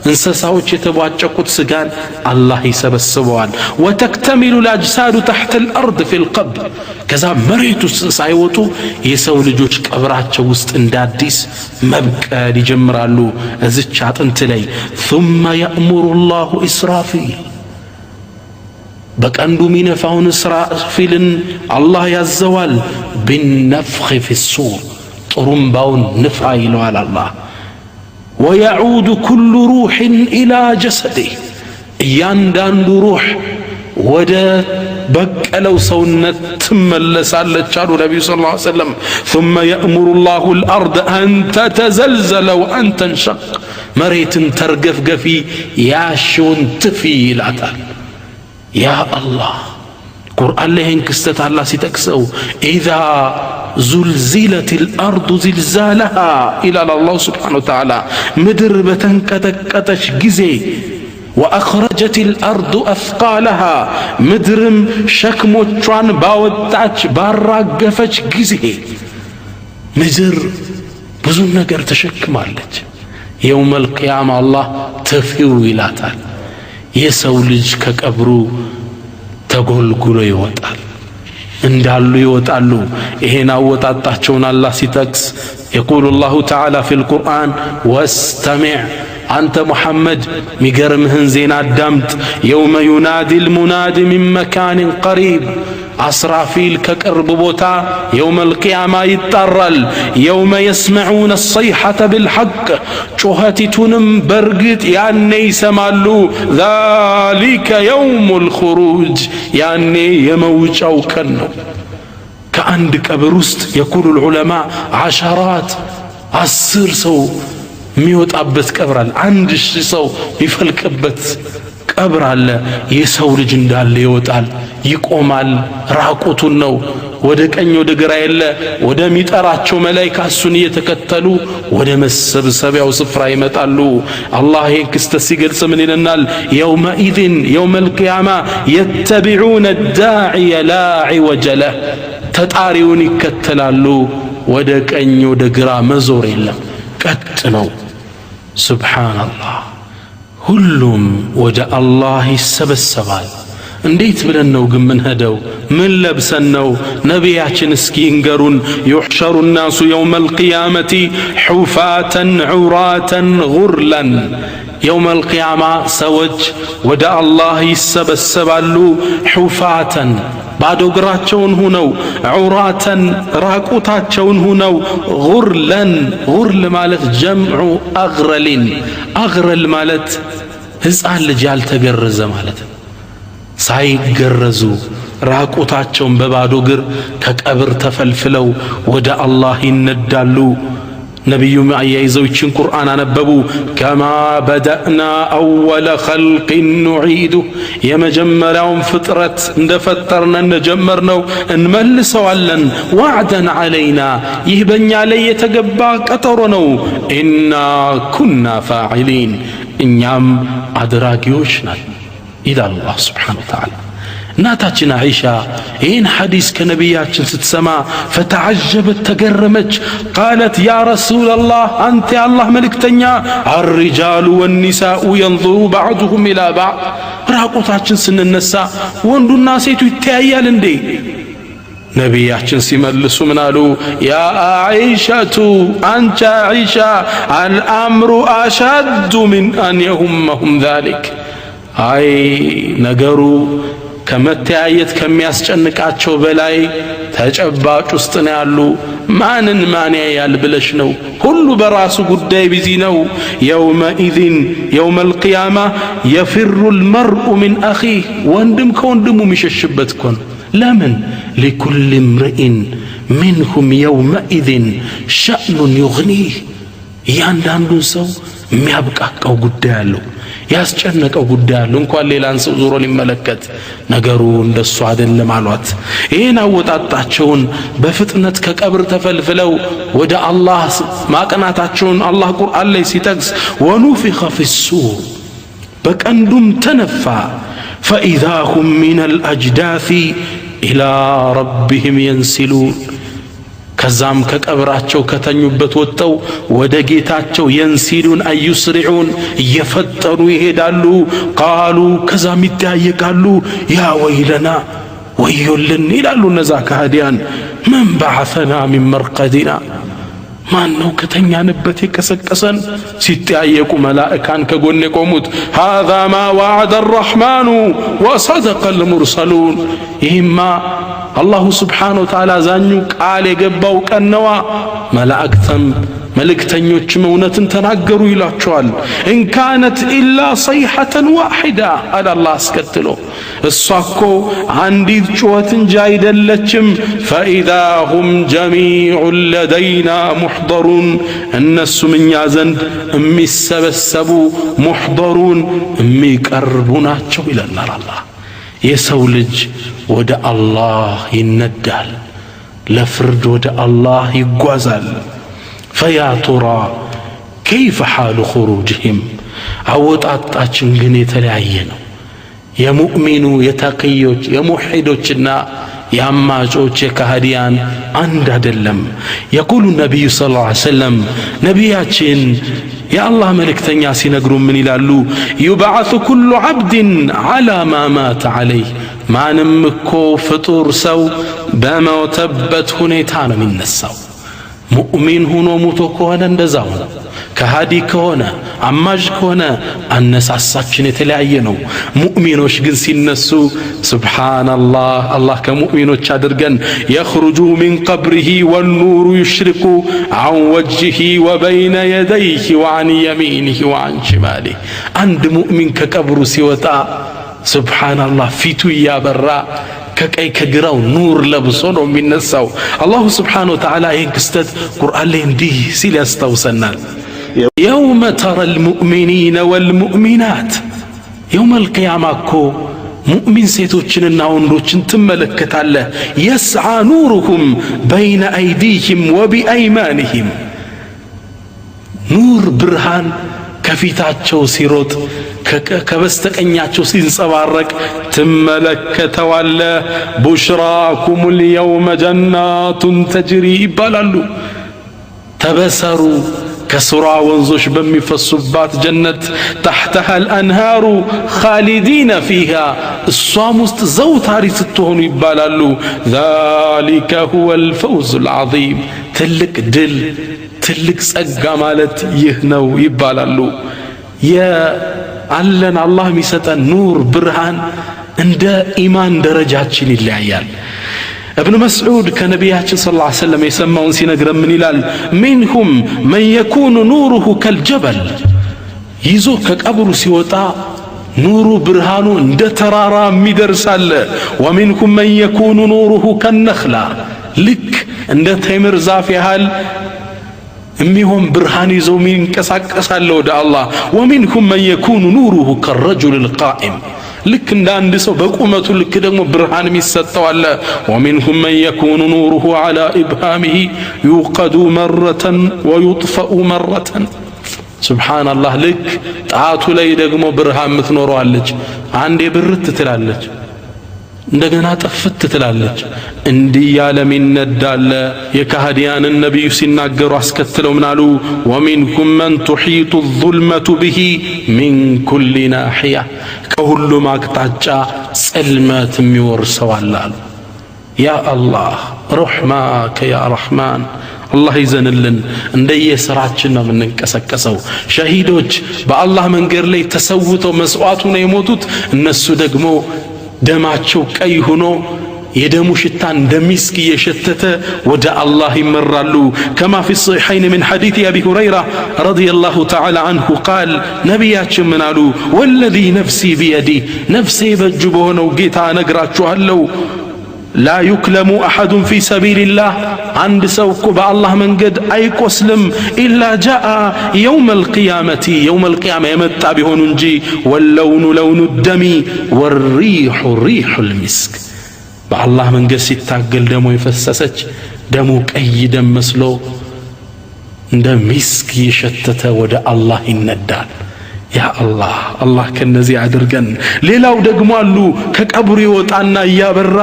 እንስሳዎች የተቧጨቁት ስጋን አላህ ይሰበስበዋል وتكتمل الاجساد تحت الارض في القبر ከዛ መሬት ውስጥ ሳይወጡ የሰው ልጆች ቀብራቸው ውስጥ እንዳዲስ መብቀል ይጀምራሉ እዚች አጥንት ላይ ثم يأمر الله إسرافيل በቀንዱ ሚነፋውን እስራፊልን አላህ ያዘዋል بالنفخ في الصور ጥሩምባውን ንፋ ይለዋል አላህ ويعود كل روح إلى جسده እያንዳንዱ ሩህ ወደ በቀለው ሰውነት ትመለሳለች አሉ ነብዩ ሰለላሁ ዐለይሂ ወሰለም ثم يأمر الله الأرض أن تتزلزل وأن تنشق መሬትን ተርገፍገፊ ያሽውን ትፊ ይላታል يا الله قرآن لهن كستت الله سيتكسو إذا زلزلت الأرض زلزالها إلى الله سبحانه وتعالى مدربة كتكتش جزي وأخرجت الأرض أثقالها مدرم شكموتشوان باوتاتش باراقفتش جزي مدر بزن نقر تشكمالج يوم القيامة الله تفيو إلاتال የሰው ልጅ ከቀብሩ ተጎልጉሎ ይወጣል እንዳሉ ይወጣሉ ይሄን አወጣጣቸውን አላህ ሲጠቅስ يقول الله تعالى في القرآن واستمع أنت محمد ميقرمهن زين الدمت يوم ينادي المنادي من مكان قريب أسرافيل كقرب بوتا يوم القيامة يتطرل يوم يسمعون الصيحة بالحق شوهتتنم برقت يعني يسمالو ذلك يوم الخروج يعني يموج أو كنو كأندك أبرست يقول العلماء عشرات 10 سو ميوت أبت كبرال عندش سو يفلكبت ቀብር አለ የሰው ልጅ እንዳለ ይወጣል ይቆማል ራቁቱን ነው ወደ ቀኝ ወደ ግራ የለ ወደ ሚጠራቸው መላእክት እሱን እየተከተሉ ወደ መሰብሰቢያው ስፍራ ይመጣሉ አላህ ይህን ክስተት ሲገልጽ ምን ይለናል يومئذ يوم القيامة يتبعون الداعي لا عوج له ተጣሪውን ይከተላሉ ወደ ቀኝ ወደ ግራ መዞር የለም ቀጥ ነው ሱብሃንአላህ ሁሉም ወደ አላህ ይሰበሰባል እንዴት ብለን ነው ግን ምን ሄደው ምን ለብሰን ነው ነቢያችን እስኪ እንገሩን يحشر الناس يوم القيامة حفاة عراة غرلا يوم القيامة سوج ወደ አላህ ይሰበሰባሉ حفاة ባዶ እግራቸውን ሆነው ዑራተን ራቁታቸውን ሆነው ጉርለን ጉርል ማለት ጀምዑ አግረሊን አግረል ማለት ሕፃን ልጅ ያልተገረዘ ማለት ሳይገረዙ ራቁታቸውን በባዶ እግር ከቀብር ተፈልፍለው ወደ አላህ ይነዳሉ نبي يزوجين قرآن نببو كما بدأنا أول خلق نعيده يمجمر يوم فطرة اندفترنا نجمرنا نملسوا علن وعدا علينا يهبني علي يتقبع كترنو إنا كنا فاعلين إنيام أدراكيوشنا إلى الله سبحانه وتعالى ناتاتنا عيشة إن حديث كنبياتنا ستسمع فتعجبت تقرمج قالت يا رسول الله أنت يا الله ملكتنيا الرجال والنساء ينظر بعضهم إلى بعض راقوتاتنا سن النساء واندو الناسيتو يتعيال اندي نبياتنا سيملسوا منالو يا عائشة أنت عائشة الأمر أشد من أن يهمهم ذلك أي نقروا ከመተያየት ከሚያስጨንቃቸው በላይ ተጨባጭ ውስጥ ነው ያሉ ማንን ማን ያያል ብለሽ ነው ሁሉ በራሱ ጉዳይ ቢዚ ነው يومئذ يوم القيامة يفر المرء من أخيه ወንድም ከወንድሙ የሚሸሽበት ኮን ለምን لكل امرئ منهم يومئذ شأن يغنيه ያንዳንዱን ሰው የሚያብቃቃው ጉዳይ አለው ያስጨነቀው ጉዳይ አለ እንኳን ሌላን ሰው ዞሮ ሊመለከት ነገሩ እንደሱ አይደለም አሏት ይሄን አወጣጣቸውን በፍጥነት ከቀብር ተፈልፍለው ወደ አላህ ማቀናታቸውን አላህ ቁርአን ላይ ሲጠቅስ ወኑፊኸ ፊሱር በቀንዱም ተነፋ فإذا هم من الأجداث إلى ربهم ينسلون ከዛም ከቀብራቸው ከተኙበት ወጥተው ወደ ጌታቸው የንሲሉን አዩስሪዑን እየፈጠኑ ይሄዳሉ። ቃሉ ከዛም ይጠያየቃሉ። ያ ወይለና ወዮልን ይላሉ እነዛ ከሃዲያን። መን በዐሰና ሚን መርቀዲና ማን ነው ከተኛንበት የቀሰቀሰን? ሲጠያየቁ መላእካን ከጎን የቆሙት ሃዛ ማ ወዐደ አርረሕማኑ ወሰደቀ አልሙርሰሉን፣ ይህማ አላሁ ስብሓነ ወተዓላ ዛኙ ቃል የገባው ቀን ነዋ፣ መላእክተም መልእክተኞችም እውነትን ተናገሩ ይላቸዋል። ኢንካነት ኢላ ሰይሐተን ዋሒዳ አለ አላህ አስከትሎ፣ እሷ እኮ አንዲት ጩኸት እንጂ አይደለችም። ፈኢዛ ሁም ጀሚዑን ለደይና ሙሕደሩን፣ እነሱም እኛ ዘንድ የሚሰበሰቡ ሙሕደሩን የሚቀርቡ ናቸው ይለናል አላህ። የሰው ልጅ ወደ አላህ ይነዳል፣ ለፍርድ ወደ አላህ ይጓዛል። ፈያ ቱራ ከይፈ ሓሉ ኹሩጅህም፣ አወጣጣችን ግን የተለያየ ነው። የሙእሚኑ የተቅዮች የሙሒዶችና የአማጮች የካህዲያን አንድ አይደለም። የቁሉ ነቢዩ ሰለላሁ ዐለይሂ ወሰለም፣ ነቢያችን የአላህ መልእክተኛ ሲነግሩ ምን ይላሉ? ዩብዓሱ ኩሉ ዓብድን ዐላ ማ ማተ ዐለይህ፣ ማንም እኮ ፍጡር ሰው በሞተበት ሁኔታ ነው የሚነሳው። ሙእሚን ሆኖ ሙቶ ከሆነ እንደዛው ነው። ከሃዲ ከሆነ አማጅ ከሆነ አነሳሳችን የተለያየ ነው። ሙእሚኖች ግን ሲነሱ ሱብሓነላህ፣ አላህ ከሙእሚኖች አድርገን የኽሩጁ ሚን ቀብሪሂ ወኑሩ ዩሽሪቁ ዐን ወጅሂ ወበይነ የደይሂ ወዐን የሚኒሂ ወዐን ሽማሊሂ። አንድ ሙእሚን ከቀብሩ ሲወጣ ሱብሓነላህ ፊቱ እያበራ ከቀይ ከግራው ኑር ለብሶ ነው የሚነሳው። አላሁ ስብሓነሁ ወተዓላ ይህን ክስተት ቁርአን ላይ እንዲህ ሲል ያስታውሰናል። የውመ ተረል ሙእሚኒነ ወልሙእሚናት፣ የውመል ቂያማ እኮ ሙእሚን ሴቶችንና ወንዶችን ትመለከታለህ። የስዓ ኑሩሁም በይነ አይዲህም ወቢአይማንህም፣ ኑር ብርሃን ከፊታቸው ሲሮጥ ከበስተቀኛቸው ሲንጸባረቅ ትመለከተዋለ። ቡሽራኩሙል የውመ ጀናቱን ተጅሪ ይባላሉ። ተበሰሩ ከስሯ ወንዞች በሚፈሱባት ጀነት፣ ተሕተሃል አንሃሩ ኻሊዲነ ፊሃ፣ እሷም ውስጥ ዘውታሪ ስትሆኑ ይባላሉ። ዛሊከ ሁወል ፈውዙል ዐዚም፣ ትልቅ ድል ትልቅ ጸጋ ማለት ይህ ነው ይባላሉ። አለን አላህ የሚሰጠን ኑር ብርሃን እንደ ኢማን ደረጃችን ይለያያል። እብኑ መስዑድ ከነቢያችን ሰለላሁ ዐለይሂ ወሰለም የሰማውን ሲነግረን ምን ይላል? ሚንሁም መን የኩኑ ኑሩሁ ከልጀበል፣ ይዞ ከቀብሩ ሲወጣ ኑሩ ብርሃኑ እንደ ተራራ የሚደርሳለ። ወሚንሁም መን የኩኑ ኑሩሁ ከነኽላ፣ ልክ እንደ ተምር ዛፍ ያህል የሚሆን ብርሃን ይዘው የሚንቀሳቀሳለ ወደ አላህ። ወሚንሁም መን የኩኑ ኑሩሁ ከረጁል ቃኢም፣ ልክ እንደ አንድ ሰው በቁመቱ ልክ ደግሞ ብርሃን የሚሰጠው አለ። ወሚንሁም መን የኩኑ ኑሩሁ ዐላ ኢብሃሚሂ ዩቀዱ መረተን ወዩጥፈኡ መረተን። ሱብሓነላህ፣ ልክ ጣቱ ላይ ደግሞ ብርሃን የምትኖረዋለች። አንዴ ብርት ትላለች፣ እንደገና ጠፍት ትላለች። እንዲህ ያለም ይነዳለ። የካህዲያንን ነቢዩ ሲናገሩ አስከትለው ምናሉ? ወሚንኩም መን ቱሒጡ ዙልመቱ ብሂ ሚን ኩሊ ናሕያ፣ ከሁሉም አቅጣጫ ጽልመት የሚወርሰው አለ አሉ። ያ አላህ ረሕማከ ያ ረሕማን፣ አላህ ይዘንልን። እንደየሥራችን ነው የምንንቀሰቀሰው። ሸሂዶች በአላህ መንገድ ላይ ተሰውተው መስዋዕቱ ነው የሞቱት። እነሱ ደግሞ ደማቸው ቀይ ሆኖ የደሙ ሽታ እንደሚስክ እየሸተተ ወደ አላህ ይመራሉ። ከማ ፊ ሶሒሐይን ምን ሐዲት አቢ ሁረይራ ረዲየላሁ ተዓላ አንሁ ቃል፣ ነቢያችን ምን አሉ? ወለዚ ነፍሲ ቢየዲህ፣ ነፍሴ በእጁ በሆነው ጌታ እነግራችኋለሁ፣ ላ ዩክለሙ አሐዱን ፊ ሰቢልላህ፣ አንድ ሰው እኮ በአላህ መንገድ አይቆስልም። ኢላ ጃአ የውመል ቂያመቲ፣ የውመል ቂያማ የመጣ ቢሆኑ እንጂ፣ ወለውኑ ለውኑ ደሚ ወሪሑ ሪሑል ሚስክ፣ በአላህ መንገድ ሲታገል ደሞ የፈሰሰች ደሙ ቀይ ደም መስሎ እንደ ሚስክ የሸተተ ወደ አላህ ይነዳል። ያ አላህ ከነዚህ አድርገን ሌላው ደግሞ አሉ ከቀብሩ ይወጣና ያበራ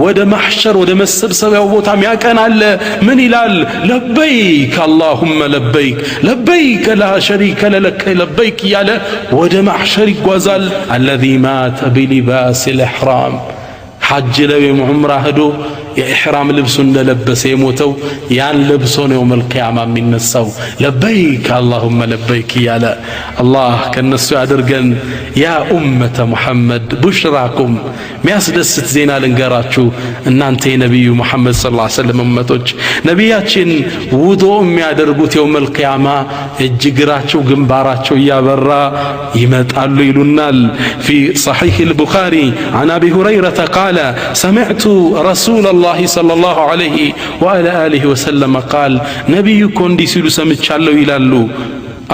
ወደ ማህሸር ወደ መሰብሰቢያው ቦታ ያቀናል ምን ይላል ለበይክ اللهم لبيك لبيك لا شريك لك لبيك ያለ ወደ ማህሸር ይጓዛል الذي مات بلباس الاحرام حج لويم عمره هدو የኢህራም ልብሱ እንደለበሰ የሞተው ያን ልብሶ ነው የውመል ቂያማ የሚነሳው ለበይክ اللهم لبيك ያለ አላህ ከነሱ ያድርገን ያ ኡመተ ሙሐመድ ቡሽራኩም ሚያስደስት ዜና ልንገራችሁ እናንተ የነብዩ መሐመድ ሰለላሁ ዐለይሂ ወሰለም ኡመቶች ነብያችን ውዶ የሚያደርጉት የውመል ቂያማ እጅግራቸው ግንባራቸው ያበራ ይመጣሉ ይሉናል في صحيح البخاري عن ابي هريره قال سمعت رسول الله صلى الله عليه وعلى آله وسلم قال نبي كوندي سيلو سمتشالو يلالو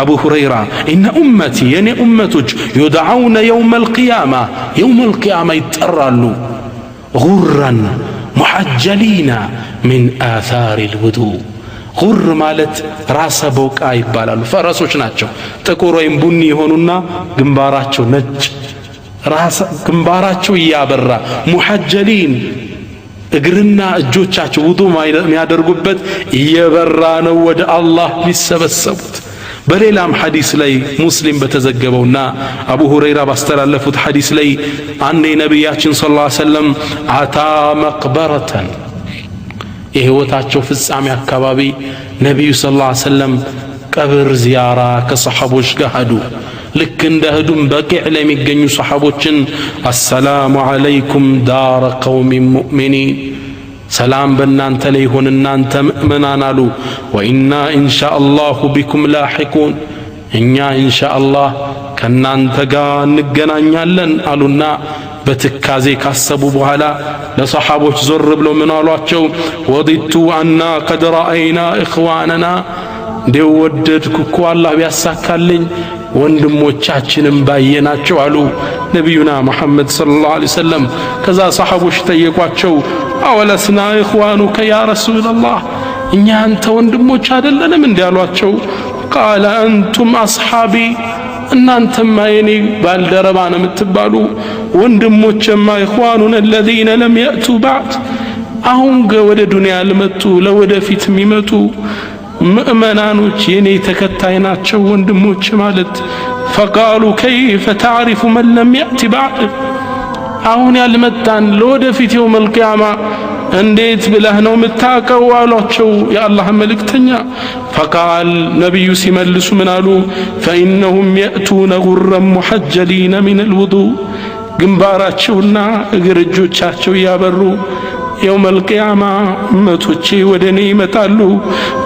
أبو هريرة إن أمتي يعني أمتك يدعون يوم القيامة يترالو غرا محجلين من آثار الوضوء غر مالت راس بوكا يبالالو فرسوش ناتشو تكورو ينبني هونونا جنباراتشو نج راس جنباراتشو يابرا محجلين እግርና እጆቻቸው ውዱ የሚያደርጉበት እየበራ ነው ወደ አላህ ቢሰበሰቡት በሌላም ሐዲስ ላይ ሙስሊም በተዘገበውና አቡ ሁረይራ ባስተላለፉት ሐዲስ ላይ አንዴ ነብያችን ሰለላሁ ዐለይሂ ወሰለም አታ መቅበረተን የህይወታቸው ፍጻሜ አካባቢ ነብዩ ሰለላሁ ዐለይሂ ወሰለም ቀብር ዚያራ ከሰሃቦች ጋር ሄዱ ልክ እንደህዱም በቂዕ ላይ የሚገኙ ሰሃቦችን አሰላሙ አለይኩም ዳረ ቀውሚ ሙእሚኒን ሰላም በእናንተ ላይ ይሁን እናንተ ምእመናን አሉ ወኢና ኢንሻአላሁ ቢኩም ላሒቁን እኛ ኢንሻአላህ ከናንተ ጋር እንገናኛለን አሉና በትካዜ ካሰቡ በኋላ ለሰሃቦች ዞር ብለው ምን አሏቸው ወዲቱ አና ቀድ ረአይና ኢኽዋነና እንደው ወደድኩ እኮ አላህ ቢያሳካልኝ ወንድሞቻችንም ባየናቸው አሉ ነብዩና መሐመድ ሰለላሁ ዐለይሂ ወሰለም ከዛ ሰሃቦች ጠየቋቸው አወለስና ኢኽዋኑከ ያ ረሱላህ እኛ አንተ ወንድሞች አይደለንም እንዴ አሏቸው ቃለ አንቱም አስሐቢ እናንተማ የኔ ባልደረባ ነው የምትባሉ ወንድሞችማ ኢኽዋኑና الذين لم يأتوا بعد አሁን ወደ ዱንያ ለመጡ ለወደፊት የሚመጡ ምእመናኖች የኔ ተከታይ ናቸው ወንድሞች ማለት فقالوا كيف تعرف من لم يأتي بعد አሁን ያልመጣን ለወደፊት يوم القيامة እንዴት ብለህ ነው የምታውቀው አሏቸው የአላህ መልእክተኛ فقال ነብዩ ሲመልሱ ምን አሉ فإنهم يأتون غرا محجلين من الوضوء ግንባራቸውና እግር እጆቻቸው ያበሩ يوم القيامة أمتوچي ودني متالو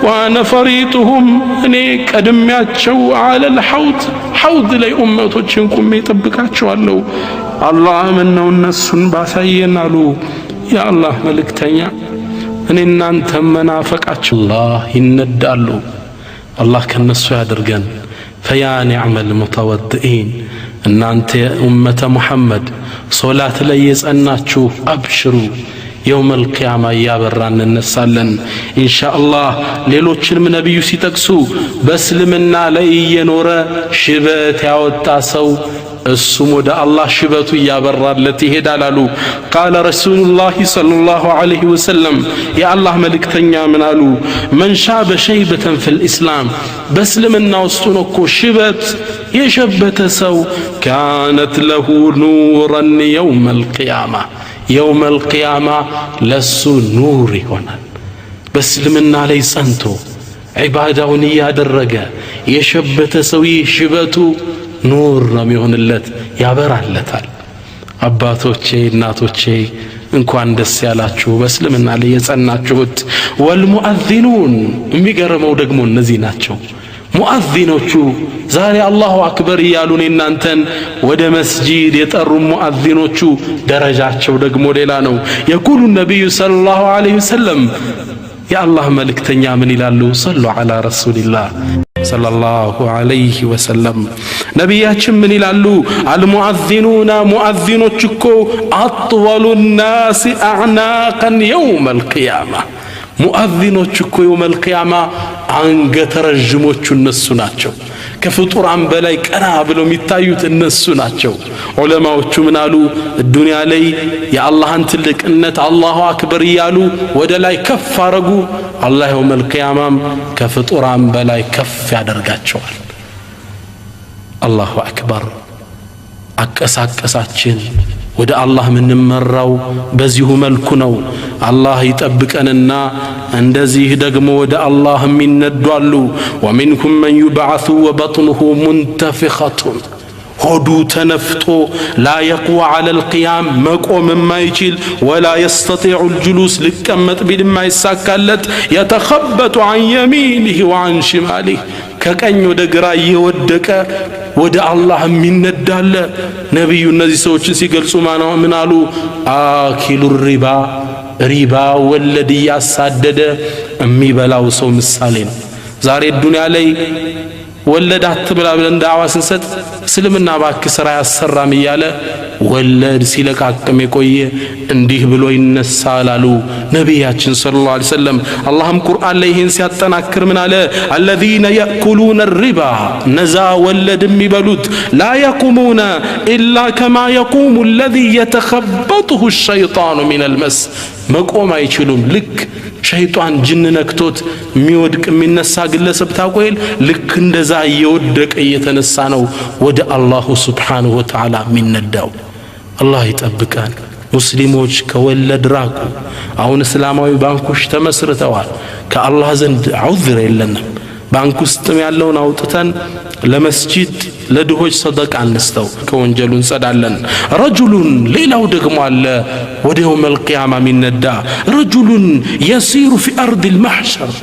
وأنا فريطهم أني كدمياتشو على الحوض حوض لي أمتوچين كمي يطبقاتشو اللو الله منو النسون باساينالو يا الله ملكتنيا أني نانتم منافقاتشو الله يندالو الله كنسو يادرغن فيا نعم المتوضئين أن أنت أمة محمد صلاة ليس أناتشو أبشروا يوم القيامة يا بران النسالن إن شاء الله ليلوچن من نبيو سيتقسو بسلمنا لي ينورا شبت ياوتاسو السمود الله شبتو يا بران التي هدالالو قال رسول الله صلى الله عليه وسلم يا الله ملك تنيا منالو من شاب شيبة في الإسلام بسلمنا وستنكو شبت يشبت سو كانت له نورا يوم القيامة يوم القيامة لسو نور هنا بسلمنا علي سنتو عبادة ونيا درجة يشبت سوي شبتو نور نمي هون اللت يا برالتال أباتوچي ناتوچي እንኳን ደስ ያላችሁ በስልምና ላይ የጸናችሁት والمؤذنون የሚገርመው ደግሞ እነዚህ ናቸው ሙአዚኖቹ ዛሬ አላሁ አክበር ያሉን እናንተን ወደ መስጂድ የጠሩ ሙአዚኖቹ ደረጃቸው ደግሞ ሌላ ነው يقول النبي صلى الله عليه وسلم يا الله መልእክተኛ ምን ይላሉ صلوا على رسول الله صلى الله عليه وسلم ነብያችን ምን ይላሉ المؤذنون ሙአዚኖች እኮ اطول الناس اعناقا يوم القيامه ሙአዚኖች እኮ يوم القيامه አንገተ ረጅሞቹ እነሱ ናቸው ከፍጡራን በላይ ቀና ብለው የሚታዩት እነሱ ናቸው። ዑለማዎቹ ምን አሉ? ዱንያ ላይ የአላህን ትልቅነት አላሁ አክበር እያሉ ወደ ላይ ከፍ አረጉ። አላህ የውመል ቂያማም ከፍጡራን በላይ ከፍ ያደርጋቸዋል። አላሁ አክበር። አቀሳቀሳችን ወደ አላህ ምንመራው በዚሁ መልኩ ነው። አላህ ይጠብቀንና እንደዚህ ደግሞ ወደ አላህ የሚነዷሉ። ወሚንኩም መን ዩብዓሱ ወበጥኑሁ ሙንተፊኸቱን ሆዱ ተነፍቶ ላ የቅዋ ዐለል ቂያም መቆም የማይችል ወላ የስተጢዑ ልጁሉስ ሊቀመጥ ቢል የማይሳካለት የተኸበጡ ዐን የሚኒህ ወዐን ሽማሊህ ከቀኝ ወደ ግራ እየወደቀ ወደ አላህ የሚነዳለ። ነቢዩ እነዚህ ሰዎችን ሲገልጹ ምን አሉ? አኪሉ ሪባ ወለድ እያሳደደ የሚበላው ሰው ምሳሌ ነው። ዛሬ ዱንያ ላይ ወለድ አትብላ ብለን ዳዕዋ ስንሰጥ እስልምና ባክ ስራ ያሰራም እያለ ወለድ ሲለቃቅም የቆየ እንዲህ ብሎ ይነሳል አሉ ነቢያችን ሰለላሁ ዐለይሂ ወሰለም። አላህም ቁርአን ላይ ይህን ሲያጠናክር ምን አለ? አለዚነ የእኩሉነ ሪባ ነዛ ወለድ የሚበሉት ላ የቁሙነ ኢላ ከማ የቁሙ አለዚ የተኸበጡሁ ሸይጣኑ ሚነል መስ መቆም አይችሉም። ልክ ሸይጣን ጅን ነክቶት የሚወድቅ የሚነሳ ግለሰብ ታቆይል ልክ እንደዛ እየወደቀ እየተነሳ ነው ወደ አላሁ ሱብሓነሁ ወተዓላ የሚነዳው። አላህ ይጠብቃል። ሙስሊሞች ከወለድ ራቁ። አሁን እስላማዊ ባንኮች ተመስርተዋል። ከአላህ ዘንድ ዑዝር የለንም። ባንክ ውስጥም ያለውን አውጥተን ለመስጂድ ለድሆች ሰደቃ እንስተው ከወንጀሉ እንጸዳለን። ረጁሉን ሌላው ደግሞ አለ ወደ የውመል ቂያማ የሚነዳ ረጁሉን የሲሩ ፊ አርዲል መሕሸር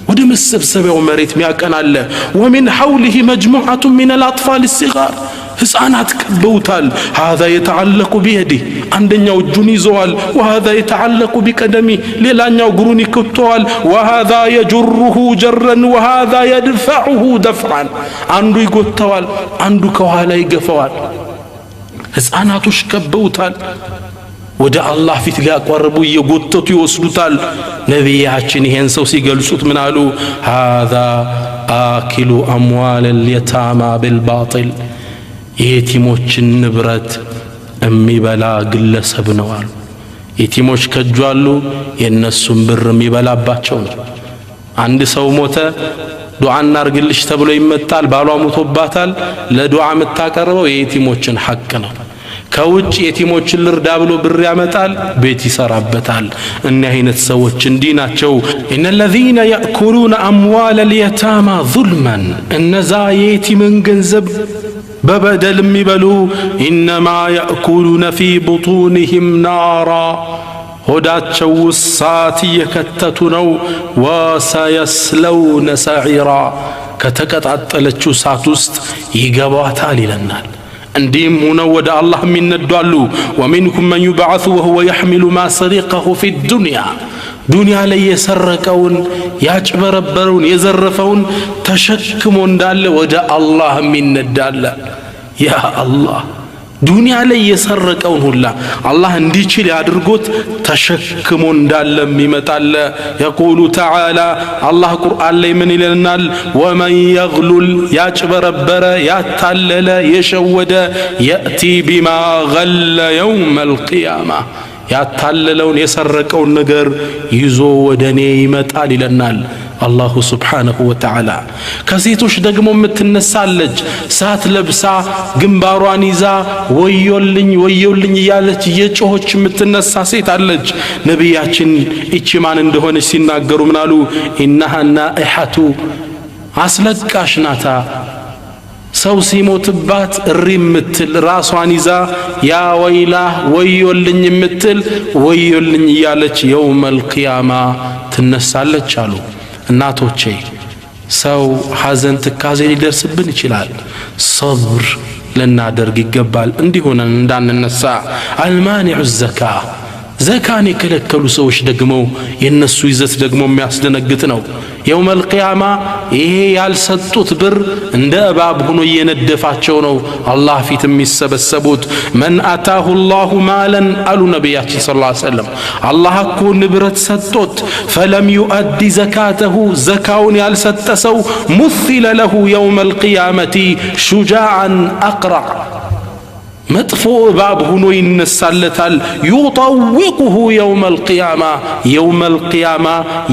ወደ መሰብሰቢያው መሬት ሚያቀናለ ወሚን ሐውሊሂ መጅሙዓቱ ሚነል አጥፋል ሲጋር ሕፃናት ከበውታል። ሃዛ የተዓለቁ ቢየዲህ አንደኛው እጁን ይዘዋል። ወሃዛ የተዓለቁ ቢቀደሚ ሌላኛው እግሩን ይከተዋል። ወሃዛ የጅሩሁ ጀረን ወሃዛ የድፈዑሁ ደፍዓን አንዱ ይጎተዋል፣ አንዱ ከኋላ ይገፈዋል። ሕፃናቶች ከበውታል። ወደ አላህ ፊት ሊያቀርቡ እየጎተቱ ይወስዱታል። ነቢያችን ይሄን ሰው ሲገልጹት ምን አሉ? ሃዛ አኪሉ አምዋለል የታማ ቢልባጢል የየቲሞችን ንብረት የሚበላ ግለሰብ ነው አሉ። የቲሞች ከጁ አሉ፣ የነሱን ብር የሚበላባቸው ነው። አንድ ሰው ሞተ፣ ዱዓ እናርግልሽ ተብሎ ይመጣል። ባሏ ሞቶባታል። ለዱዓ የምታቀርበው የየቲሞችን ሐቅ ነው። ከውጭ የቲሞችን ልርዳ ብሎ ብር ያመጣል፣ ቤት ይሰራበታል። እነ አይነት ሰዎች እንዲህ ናቸው። እነለዚነ ያእኩሉነ አምዋለል የታማ ዙልመን እነዛ የየቲምን ገንዘብ በበደል የሚበሉ ኢነማ ያእኩሉነ ፊ ቡጡንህም ናራ ሆዳቸው እሳት እየከተቱ ነው። ወሰየስለውነ ሰዒራ ከተቀጣጠለችው እሳት ውስጥ ይገባታል ይለናል። እንዲህም ሆነው ወደ አላህ የሚነዷሉ። ወሚንኩም መን ዩብዓሱ ወሁወ የሕሚሉ ማ ሰሪቀሁ ፊ ዱንያ ዱንያ ላይ የሰረቀውን ያጭበረበረውን የዘረፈውን ተሸክሞ እንዳለ ወደ አላህ የሚነዳለ። ያ አላህ ዱንያ ላይ የሰረቀውን ሁላ አላህ እንዲችል ያድርጎት ተሸክሞ እንዳለ የሚመጣለ። የቁሉ ተዓላ አላህ ቁርአን ላይ ምን ይለናል? ወመን የግሉል ያጭበረበረ ያታለለ የሸወደ የእቲ ቢማ ገለ የውመል ቂያማ ያታለለውን የሰረቀውን ነገር ይዞ ወደ እኔ ይመጣል ይለናል አላሁ ሱብሓነሁ ወተዓላ። ከሴቶች ደግሞ የምትነሳለች ሳት ለብሳ ግንባሯን ይዛ ወዮልኝ ወዮልኝ እያለች የጮሆች የምትነሳ ሴት አለች። ነቢያችን እቺ ማን እንደሆነች ሲናገሩ ምናሉ? ኢነሃ ናኢሐቱ አስለቃሽ ናታ። ሰው ሲሞትባት እሪ የምትል ራሷን ይዛ ያ ወይላህ ወዮልኝ የምትል ወዮልኝ እያለች የውመል ቂያማ ትነሳለች አሉ። እናቶቼ ሰው ሐዘን ትካዜ ሊደርስብን ይችላል። ሰብር ልናደርግ ይገባል እንዲሆነን እንዳንነሳ። አልማኒዑ ዘካ ዘካን የከለከሉ ሰዎች ደግሞ የነሱ ይዘት ደግሞ የሚያስደነግጥ ነው። የውመል ቂያማ ይሄ ያልሰጡት ብር እንደ እባብ ሆኖ እየነደፋቸው ነው አላህ ፊት የሚሰበሰቡት። መን አታሁ ላሁ ማለን አሉ ነቢያችን ሰለላሁ ዐለይሂ ወሰለም፣ አላህ እኮ ንብረት ሰጦት ፈለም ዩአዲ ዘካተሁ ዘካውን ያልሰጠ ሰው ሙሲለ ለሁ የውመል ቂያመቲ ሹጃዓን አቅረዕ መጥፎ እባብ ሆኖ ይነሳለታል። ዩጠውቁሁ የውመል ቂያማ የውመል ቂያማ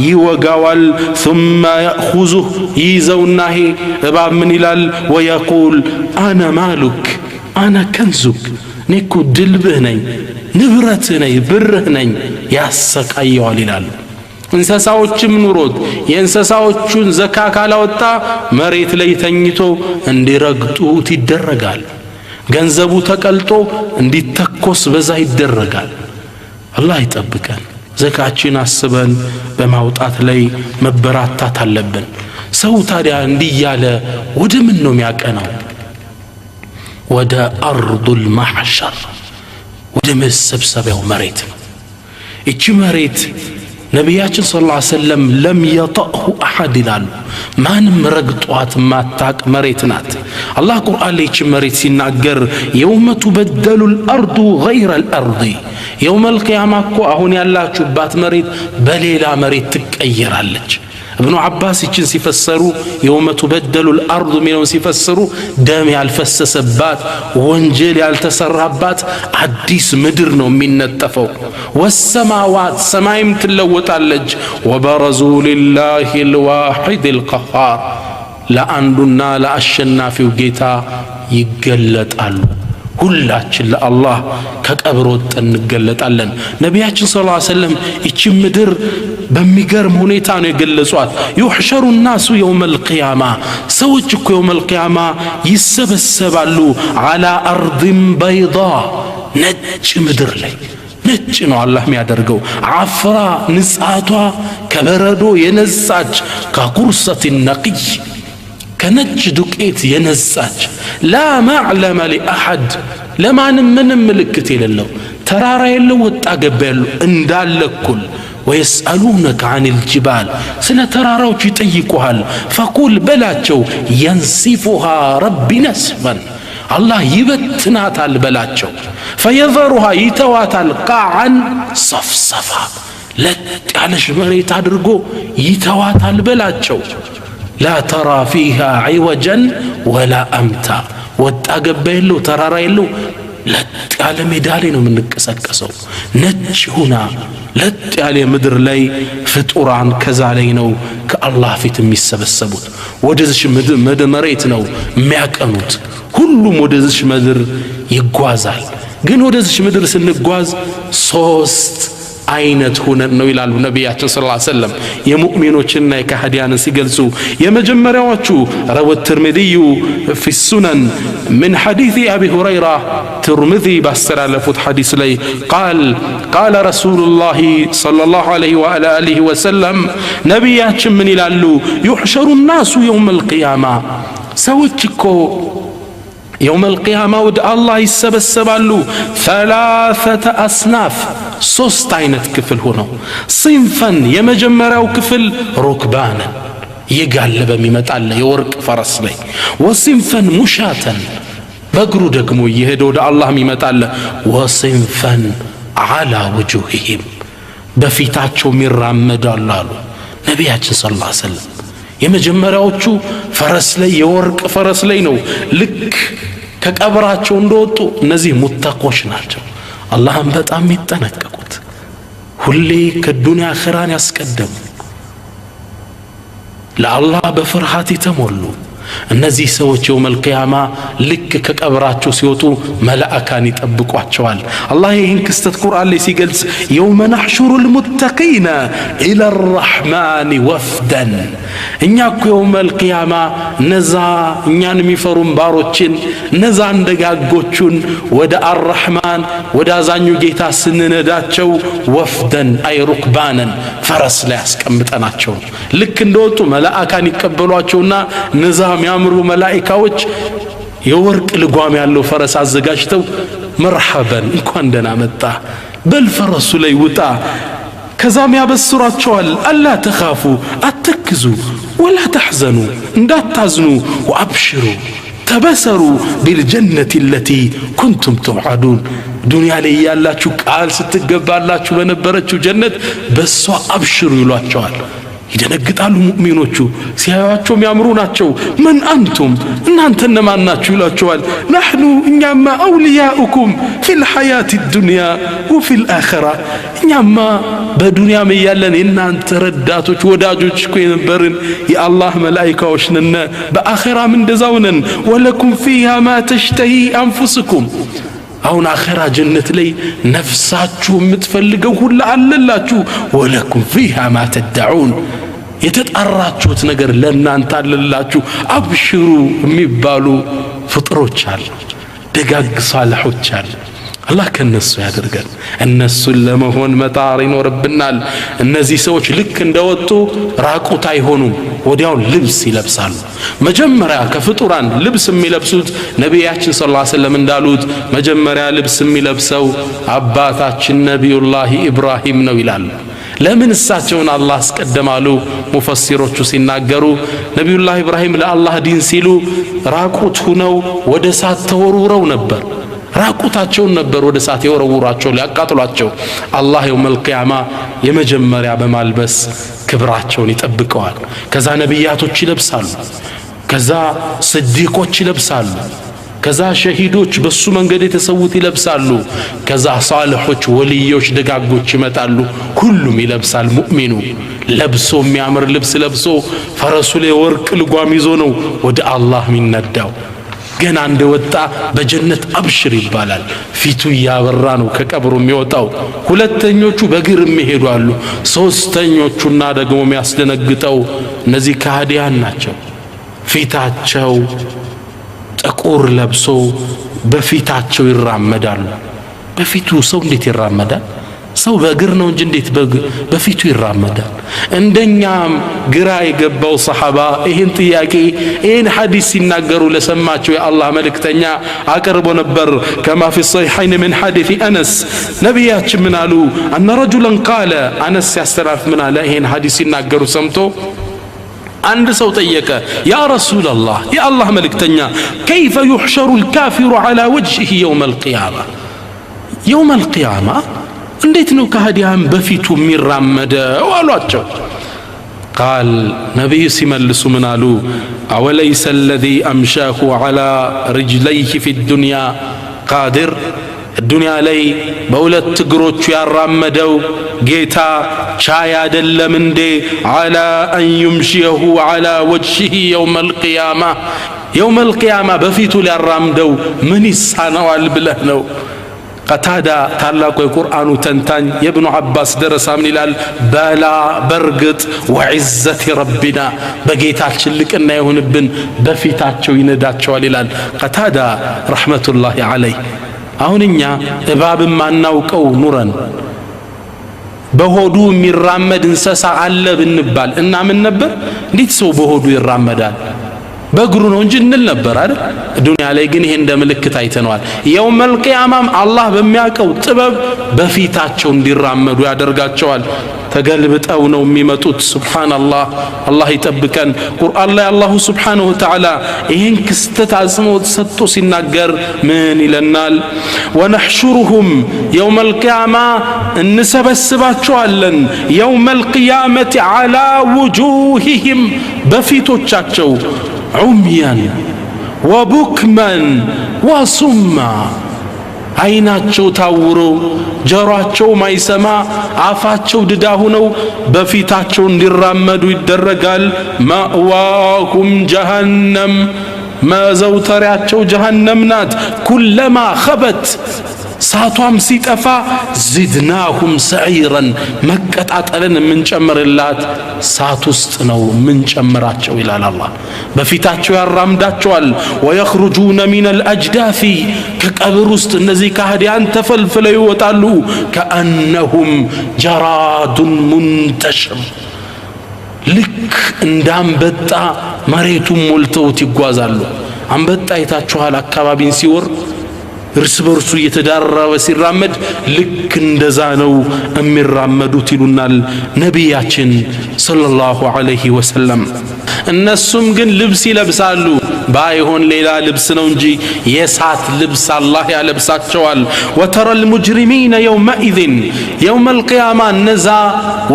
ይወጋዋል። ثم يأخذه ይዘውና ሄ እባብ ምን ይላል? ወየቁል አነ ማሉክ አነ ከንዙክ እኔኮ ድልብህ ነኝ ንብረትህ ነኝ ብርህ ነኝ ያሰቃየዋል ይላል። እንስሳዎችም ኑሮት የእንስሳዎቹን ዘካ ካላወጣ መሬት ላይ ተኝቶ እንዲረግጡት ይደረጋል። ገንዘቡ ተቀልጦ እንዲተኮስ በዛ ይደረጋል። አላህ ይጠብቀን። ዘካችን አስበን በማውጣት ላይ መበራታት አለብን። ሰው ታዲያ እንዲያለ ወደ ምን ነው የሚያቀናው? ወደ አርዱል ማሕሸር ወደ መሰብሰቢያው መሬት ነው። እቺ መሬት ነቢያችን ሰለላሁ ዐለይሂ ወሰለም ለም የጠእሁ አሐድ ይላሉ። ማንም ረግጧት ማታቅ መሬት ናት። አላህ ቁርአን ላይ ይህች መሬት ሲናገር የውመ ቱበደሉ ልአርዱ ገይረ ልአርድ የውመል ቂያማ እኮ አሁን ያላችሁባት መሬት በሌላ መሬት ትቀየራለች። እብኑ አባስ ይችን ሲፈሰሩ የውመ ቱበደሉ ልአርዱ ሚለውን ሲፈስሩ ደም ያልፈሰሰባት ወንጀል ያልተሰራባት አዲስ ምድር ነው የሚነጠፈው። ወሰማዋት ሰማይም ትለወጣለች። ወበረዙ ሊላሂ ልዋሒድ ልቀሃር ለአንዱና ለአሸናፊው ጌታ ይገለጣሉ። ሁላችን ለአላህ ከቀብር ወጥተን እንገለጣለን። ነቢያችን ሰለላሁ ዐለይሂ ወሰለም ይቺ ምድር በሚገርም ሁኔታ ነው የገለጿት። ዩሕሸሩ ናሱ የውመል ቂያማ ሰዎች እኮ የውመል ቂያማ ይሰበሰባሉ አላ አርድን በይዳ ነጭ ምድር ላይ ነጭ ነው አላህ የሚያደርገው። አፍራ ንጻቷ ከበረዶ የነጻች ከቁርሰት ነቂይ ከነጭ ዱቄት የነጻች ላ ማዕለመ ሊአሐድ ለማንም ምንም ምልክት የሌለው ተራራ የለው ወጣ ገባ የለው እንዳለ እኩል። ወየስአሉነከ ዐኒል ጅባል ስለ ተራራዎች ይጠይቁሃል። ፈቁል በላቸው የንሲፉሃ ረቢ ነስፈን አላህ ይበትናታል በላቸው። ፈየዘሩሃ ይተዋታል ቃዓን ሰፍሰፋ ለጥ ያለሽ መሬት አድርጎ ይተዋታል በላቸው። ላ ተራ ፊሃ ዒወጀን ወላ አምታ ወጣ ገባ የለው ተራራ የለው ለጥ ያለ ሜዳ ላይ ነው የምንቀሰቀሰው። ነጭ ሁና ለጥ ያለ ምድር ላይ ፍጡራን ከዛ ላይ ነው ከአላህ ፊት የሚሰበሰቡት። ወደዚህ መሬት ነው የሚያቀኑት። ሁሉም ወደዚህ ምድር ይጓዛል። ግን ወደዚህ ምድር ስንጓዝ ሶስት አይነት ሆነን ነው ይላሉ ነቢያችን ሰለላሁ ዐለይሂ ወሰለም የሙእሚኖችና የካህዲያንን ሲገልጹ። የመጀመሪያዎቹ ረወ ትርሚዚዩ ፊ ሱነን ምን ሐዲስ አቢ ሁረይራ ትርሚዚ ባስተላለፉት ሐዲስ ላይ ቃለ ረሱሉላሂ ሰለላሁ ዐለይሂ ወአሊሂ ወሰለም ነቢያችን ምን ይላሉ? ዩሕሸሩ ናሱ የውመል ቂያማ ሰዎች እኮ የውመል ቂያማ ወደ አላህ ይሰበሰባሉ። ሰላሰተ አስናፍ ሶስት አይነት ክፍል ሆነው ሲንፈን የመጀመሪያው ክፍል ሩክባነን እየጋለበ የሚመጣለ የወርቅ ፈረስ ላይ፣ ወሲንፈን ሙሻተን በእግሩ ደግሞ እየሄደ ወደ አላህ የሚመጣለ፣ ወሲንፈን ዓላ ውጁሂሂም በፊታቸው የሚራመዳሉ አሉ ነቢያችን ሰለላሁ ዐለይሂ ወሰለም። የመጀመሪያዎቹ ፈረስ ላይ የወርቅ ፈረስ ላይ ነው ልክ ከቀብራቸው እንደወጡ። እነዚህ ሙተቆች ናቸው አላህን በጣም የሚጠነቀቁት ሁሌ ከዱንያ አኺራን ያስቀደሙ ለአላህ በፍርሃት የተሞሉ እነዚህ ሰዎች የውመል ቂያማ ልክ ከቀብራቸው ሲወጡ መላእካን ይጠብቋቸዋል። አላህ ይህን ክስተት ቁርአን ላይ ሲገልጽ የውመ ነሕሹሩል ሙተቂነ ኢላ ረሕማን ወፍደን እኛ እኮ የውመል ቂያማ እነዛ እኛን የሚፈሩን ባሮችን እነዛ እንደጋጎቹን ወደ አርረሕማን ወደ አዛኙ ጌታ ስንነዳቸው ወፍደን አይ ሩክባነን ፈረስ ላይ አስቀምጠናቸው ልክ እንደወጡ መላእካን ይቀበሏቸውና እነዛ የሚያምሩ መላእክቶች የወርቅ ልጓም ያለው ፈረስ አዘጋጅተው መርሐበን እንኳን ደህና መጣ በልፈረሱ ላይ ውጣ ከዛም ያበስራቸዋል አላ ተኻፉ አትክዙ ወላ ተሕዘኑ እንዳታዝኑ ወአብሽሩ ተበሰሩ بالجنة التي كنتم توعدون ዱንያ ላይ ያላችሁ ቃል ስትገባላችሁ በነበረችው ጀነት በሷ አብሽሩ ይሏቸዋል ይደነግጣሉ ሙእሚኖቹ ሲያዩአቸው የሚያምሩ ናቸው من أنتم እናንተ እነማን ናችሁ ይሏቸዋል نحن እኛማ أولياؤكم في الحياة الدنيا وفي الآخرة እኛማ በዱንያም ያለን እናንተ ረዳቶች ወዳጆች እኮ የነበርን የአላህ መላእክቶች ነን በአኺራም እንደዛው ነን ولكم فيها ما تشتهي أنفسكم አሁን አኺራ ጀነት ላይ ነፍሳችሁ የምትፈልገው ሁሉ አለላችሁ ወለኩም فيها ما تدعون የተጣራችሁት ነገር ለእናንተ አለላችሁ አብሽሩ የሚባሉ ፍጥሮች አሉ ደጋግ ሳልሖች አሉ አላህ ከነሱ ያደርገን እነሱን ለመሆን መጣር ይኖርብናል እነዚህ ሰዎች ልክ እንደወጡ ራቁት አይሆኑም ወዲያው ልብስ ይለብሳሉ መጀመሪያ ከፍጡራን ልብስ የሚለብሱት ነቢያችን ሰለላሁ ዐለይሂ ወሰለም እንዳሉት መጀመሪያ ልብስ የሚለብሰው አባታችን ነብዩላህ ኢብራሂም ነው ይላሉ ለምን እሳቸውን አላህ አስቀደማሉ ሙፈሲሮቹ ሲናገሩ ነብዩላህ ኢብራሂም ለአላህ ዲን ሲሉ ራቁት ሆነው ወደ እሳት ተወርውረው ነበር ራቁታቸውን ነበር ወደ እሳት የወረውራቸው ሊያቃጥሏቸው አላህ የውመል ቂያማ የመጀመሪያ በማልበስ ክብራቸውን ይጠብቀዋል ከዛ ነብያቶች ይለብሳሉ ከዛ ስዲቆች ይለብሳሉ ከዛ ሸሂዶች በሱ መንገድ የተሰውት ይለብሳሉ ከዛ ሷሊሖች ወልዮች ደጋጎች ይመጣሉ ሁሉም ይለብሳል ሙእሚኑ ለብሶ የሚያምር ልብስ ለብሶ ፈረሱ ላይ ወርቅ ልጓም ይዞ ነው ወደ አላህ የሚነዳው ገና እንደወጣ በጀነት አብሽር ይባላል ፊቱ ያበራ ነው ከቀብሩ የሚወጣው ሁለተኞቹ በእግር የሚሄዱ አሉ ሶስተኞቹና ደግሞ የሚያስደነግጠው እነዚህ ካህዲያን ናቸው ፊታቸው ጥቁር ለብሶ በፊታቸው ይራመዳሉ በፊቱ ሰው እንዴት ይራመዳል ሰው በእግር ነው እንጂ እንዴት በፊቱ ይራመዳል እንደኛም ግራ የገባው ሰሃባ ይሄን ጥያቄ ይሄን ሐዲስ ሲናገሩ ለሰማቸው የአላህ መልእክተኛ አቀርቦ ነበር كما في الصحيحين من حديث أنس ነብያችን ምን አሉ أن رجلا قال أنس ያስተላልፍ ምን አለ ይሄን ሐዲስ ሲናገሩ ሰምቶ አንድ ሰው ጠየቀ ያ ረሱላህ የአላህ መልእክተኛ كيف يحشر الكافر على وجهه يوم القيامة يوم القيامة እንዴት ነው ከሃዲያን በፊቱ የሚራመደው አሏቸው قال ነብዩ ሲመልሱ ምን አሉ أوليس الذي أمشاه على رجليه في الدنيا قادر الدنيا ላይ በሁለት እግሮቹ ያራመደው ጌታ ቻይ አይደለም እንዴ على أن يمشيه على وجهه يوم القيامة يوم القيامة በፊቱ ሊያራምደው ምን ይሳነዋል ብለህ ነው قتادة ታላቁ የቁርአኑ ተንታኝ የኢብኑ አባስ ደረሳ ምን ይላል በላ በርግጥ ወዕዘት ረቢና በጌታችን ልቅና ይሁንብን በፊታቸው ይነዳቸዋል ይላል قتادة ረህመቱላሂ ዐለይህ አሁንኛ እባብም ማናውቀው ኑረን በሆዱ የሚራመድ እንስሳ አለ ብንባል እና ምን ነበር እንዴት ሰው በሆዱ ይራመዳል በእግሩ ነው እንጂ እንል ነበር አይደል ዱንያ ላይ ግን ይሄ እንደ ምልክት አይተነዋል የውመል ቂያማም አላህ በሚያቀው ጥበብ በፊታቸው እንዲራመዱ ያደርጋቸዋል ተገልብጠው ነው የሚመጡት ሱብሃንአላህ አላህ ይጠብቀን ቁርአን ላይ አላሁ ሱብሃነሁ ወተዓላ ይሄን ክስተት አጽንኦት ሰጥቶ ሲናገር ምን ይለናል ወነሕሹሩሁም የውመል ቂያማ እንሰበስባቸዋለን የውመል ቂያመቲ ዐላ ውጁሂሂም በፊቶቻቸው عميا وبكما وصما አይናቸው ታውሮ ጆሮአቸው ማይሰማ አፋቸው ድዳ ሆነው በፊታቸው እንዲራመዱ ይደረጋል ማዋሁም ጀሃነም መዘውተሪያቸው ጀሃነም ናት ኩለማ ኸበት ሳቷም ሲጠፋ ዝድናሁም ሰዒረን መቀጣጠልን ምንጨምርላት ሳት ውስጥ ነው ምንጨምራቸው ይላል አላህ በፊታቸው ያራምዳቸዋል ወየኽሩጁነ ሚነል አጅዳፊ ከቀብር ውስጥ እነዚህ ካህዲያን ተፈልፍለው ይወጣሉ ከአነሁም ጀራዱን ሙንተሽር ልክ እንዳንበጣ መሬቱን ሞልተውት ይጓዛሉ አንበጣ አይታችኋል አካባቢን ሲወር እርስ በርሱ እየተዳረበ ሲራመድ ልክ እንደዛ ነው የሚራመዱት ይሉናል ነቢያችን ሰለላሁ ዐለይሂ ወሰለም። እነሱም ግን ልብስ ይለብሳሉ፣ ባይሆን ሌላ ልብስ ነው እንጂ የሳት ልብስ አላህ ያለብሳቸዋል። ወተረል ሙጅሪሚነ የውመኢዝን የውመል ቂያማ እነዛ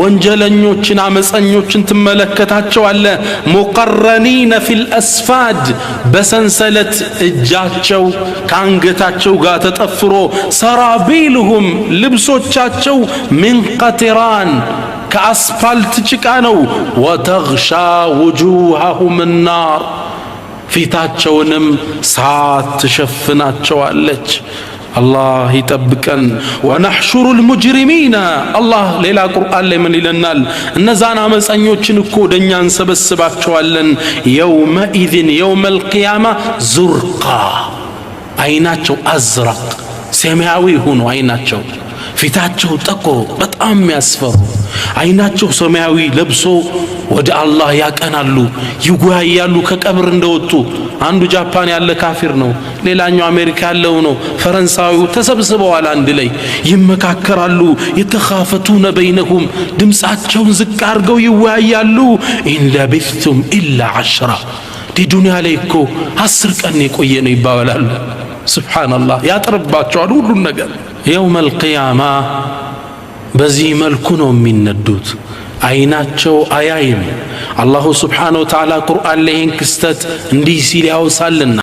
ወንጀለኞችን አመፀኞችን ትመለከታቸዋለ ሙቀረኒነ ፊል አስፋድ በሰንሰለት እጃቸው ከአንገታቸው ጋር ተጠፍሮ ሰራቢልሁም ልብሶቻቸው ሚን ቀጥራን ከአስፋልት ጭቃ ነው። ወተግሻ ውጁሃሁም ናር ፊታቸውንም ሳት ትሸፍናቸዋለች። አላህ ይጠብቀን። ወነሕሹሩ ልሙጅሪሚነ አላህ ሌላ ቁርአን ላይ ምን ይለናል? እነዛን አመፀኞችን እኮ ወደኛ እንሰበስባቸዋለን። የውመኢዝን የውመል ቂያማ ዙርቃ አይናቸው አዝረቅ ሰማያዊ ሆኖ አይናቸው ፊታቸው ጠቆሮ በጣም ያስፈሩ አይናቸው ሰማያዊ ለብሶ ወደ አላህ ያቀናሉ፣ ይጓያሉ ከቀብር እንደወጡ። አንዱ ጃፓን ያለ ካፊር ነው፣ ሌላኛው አሜሪካ ያለው ነው፣ ፈረንሳዊው ተሰብስበዋል አንድ ላይ ይመካከራሉ። የተኻፈቱነ በይነሁም ድምፃቸውን ዝቅ አድርገው ይወያያሉ። ኢን ለቢስቱም ኢላ 10 ዱንያ ላይ እኮ 10 ቀን የቆየ ነው ይባባላሉ። ሱብሃንአላህ ያጥርባቸዋል ሁሉን ነገር። የውመል ቂያማ በዚህ መልኩ ነው የሚነዱት። አይናቸው አያይም። አላሁ ስብሓነሁ ወተዓላ ቁርአን ላይ ይህን ክስተት እንዲህ ሲል ያውሳልና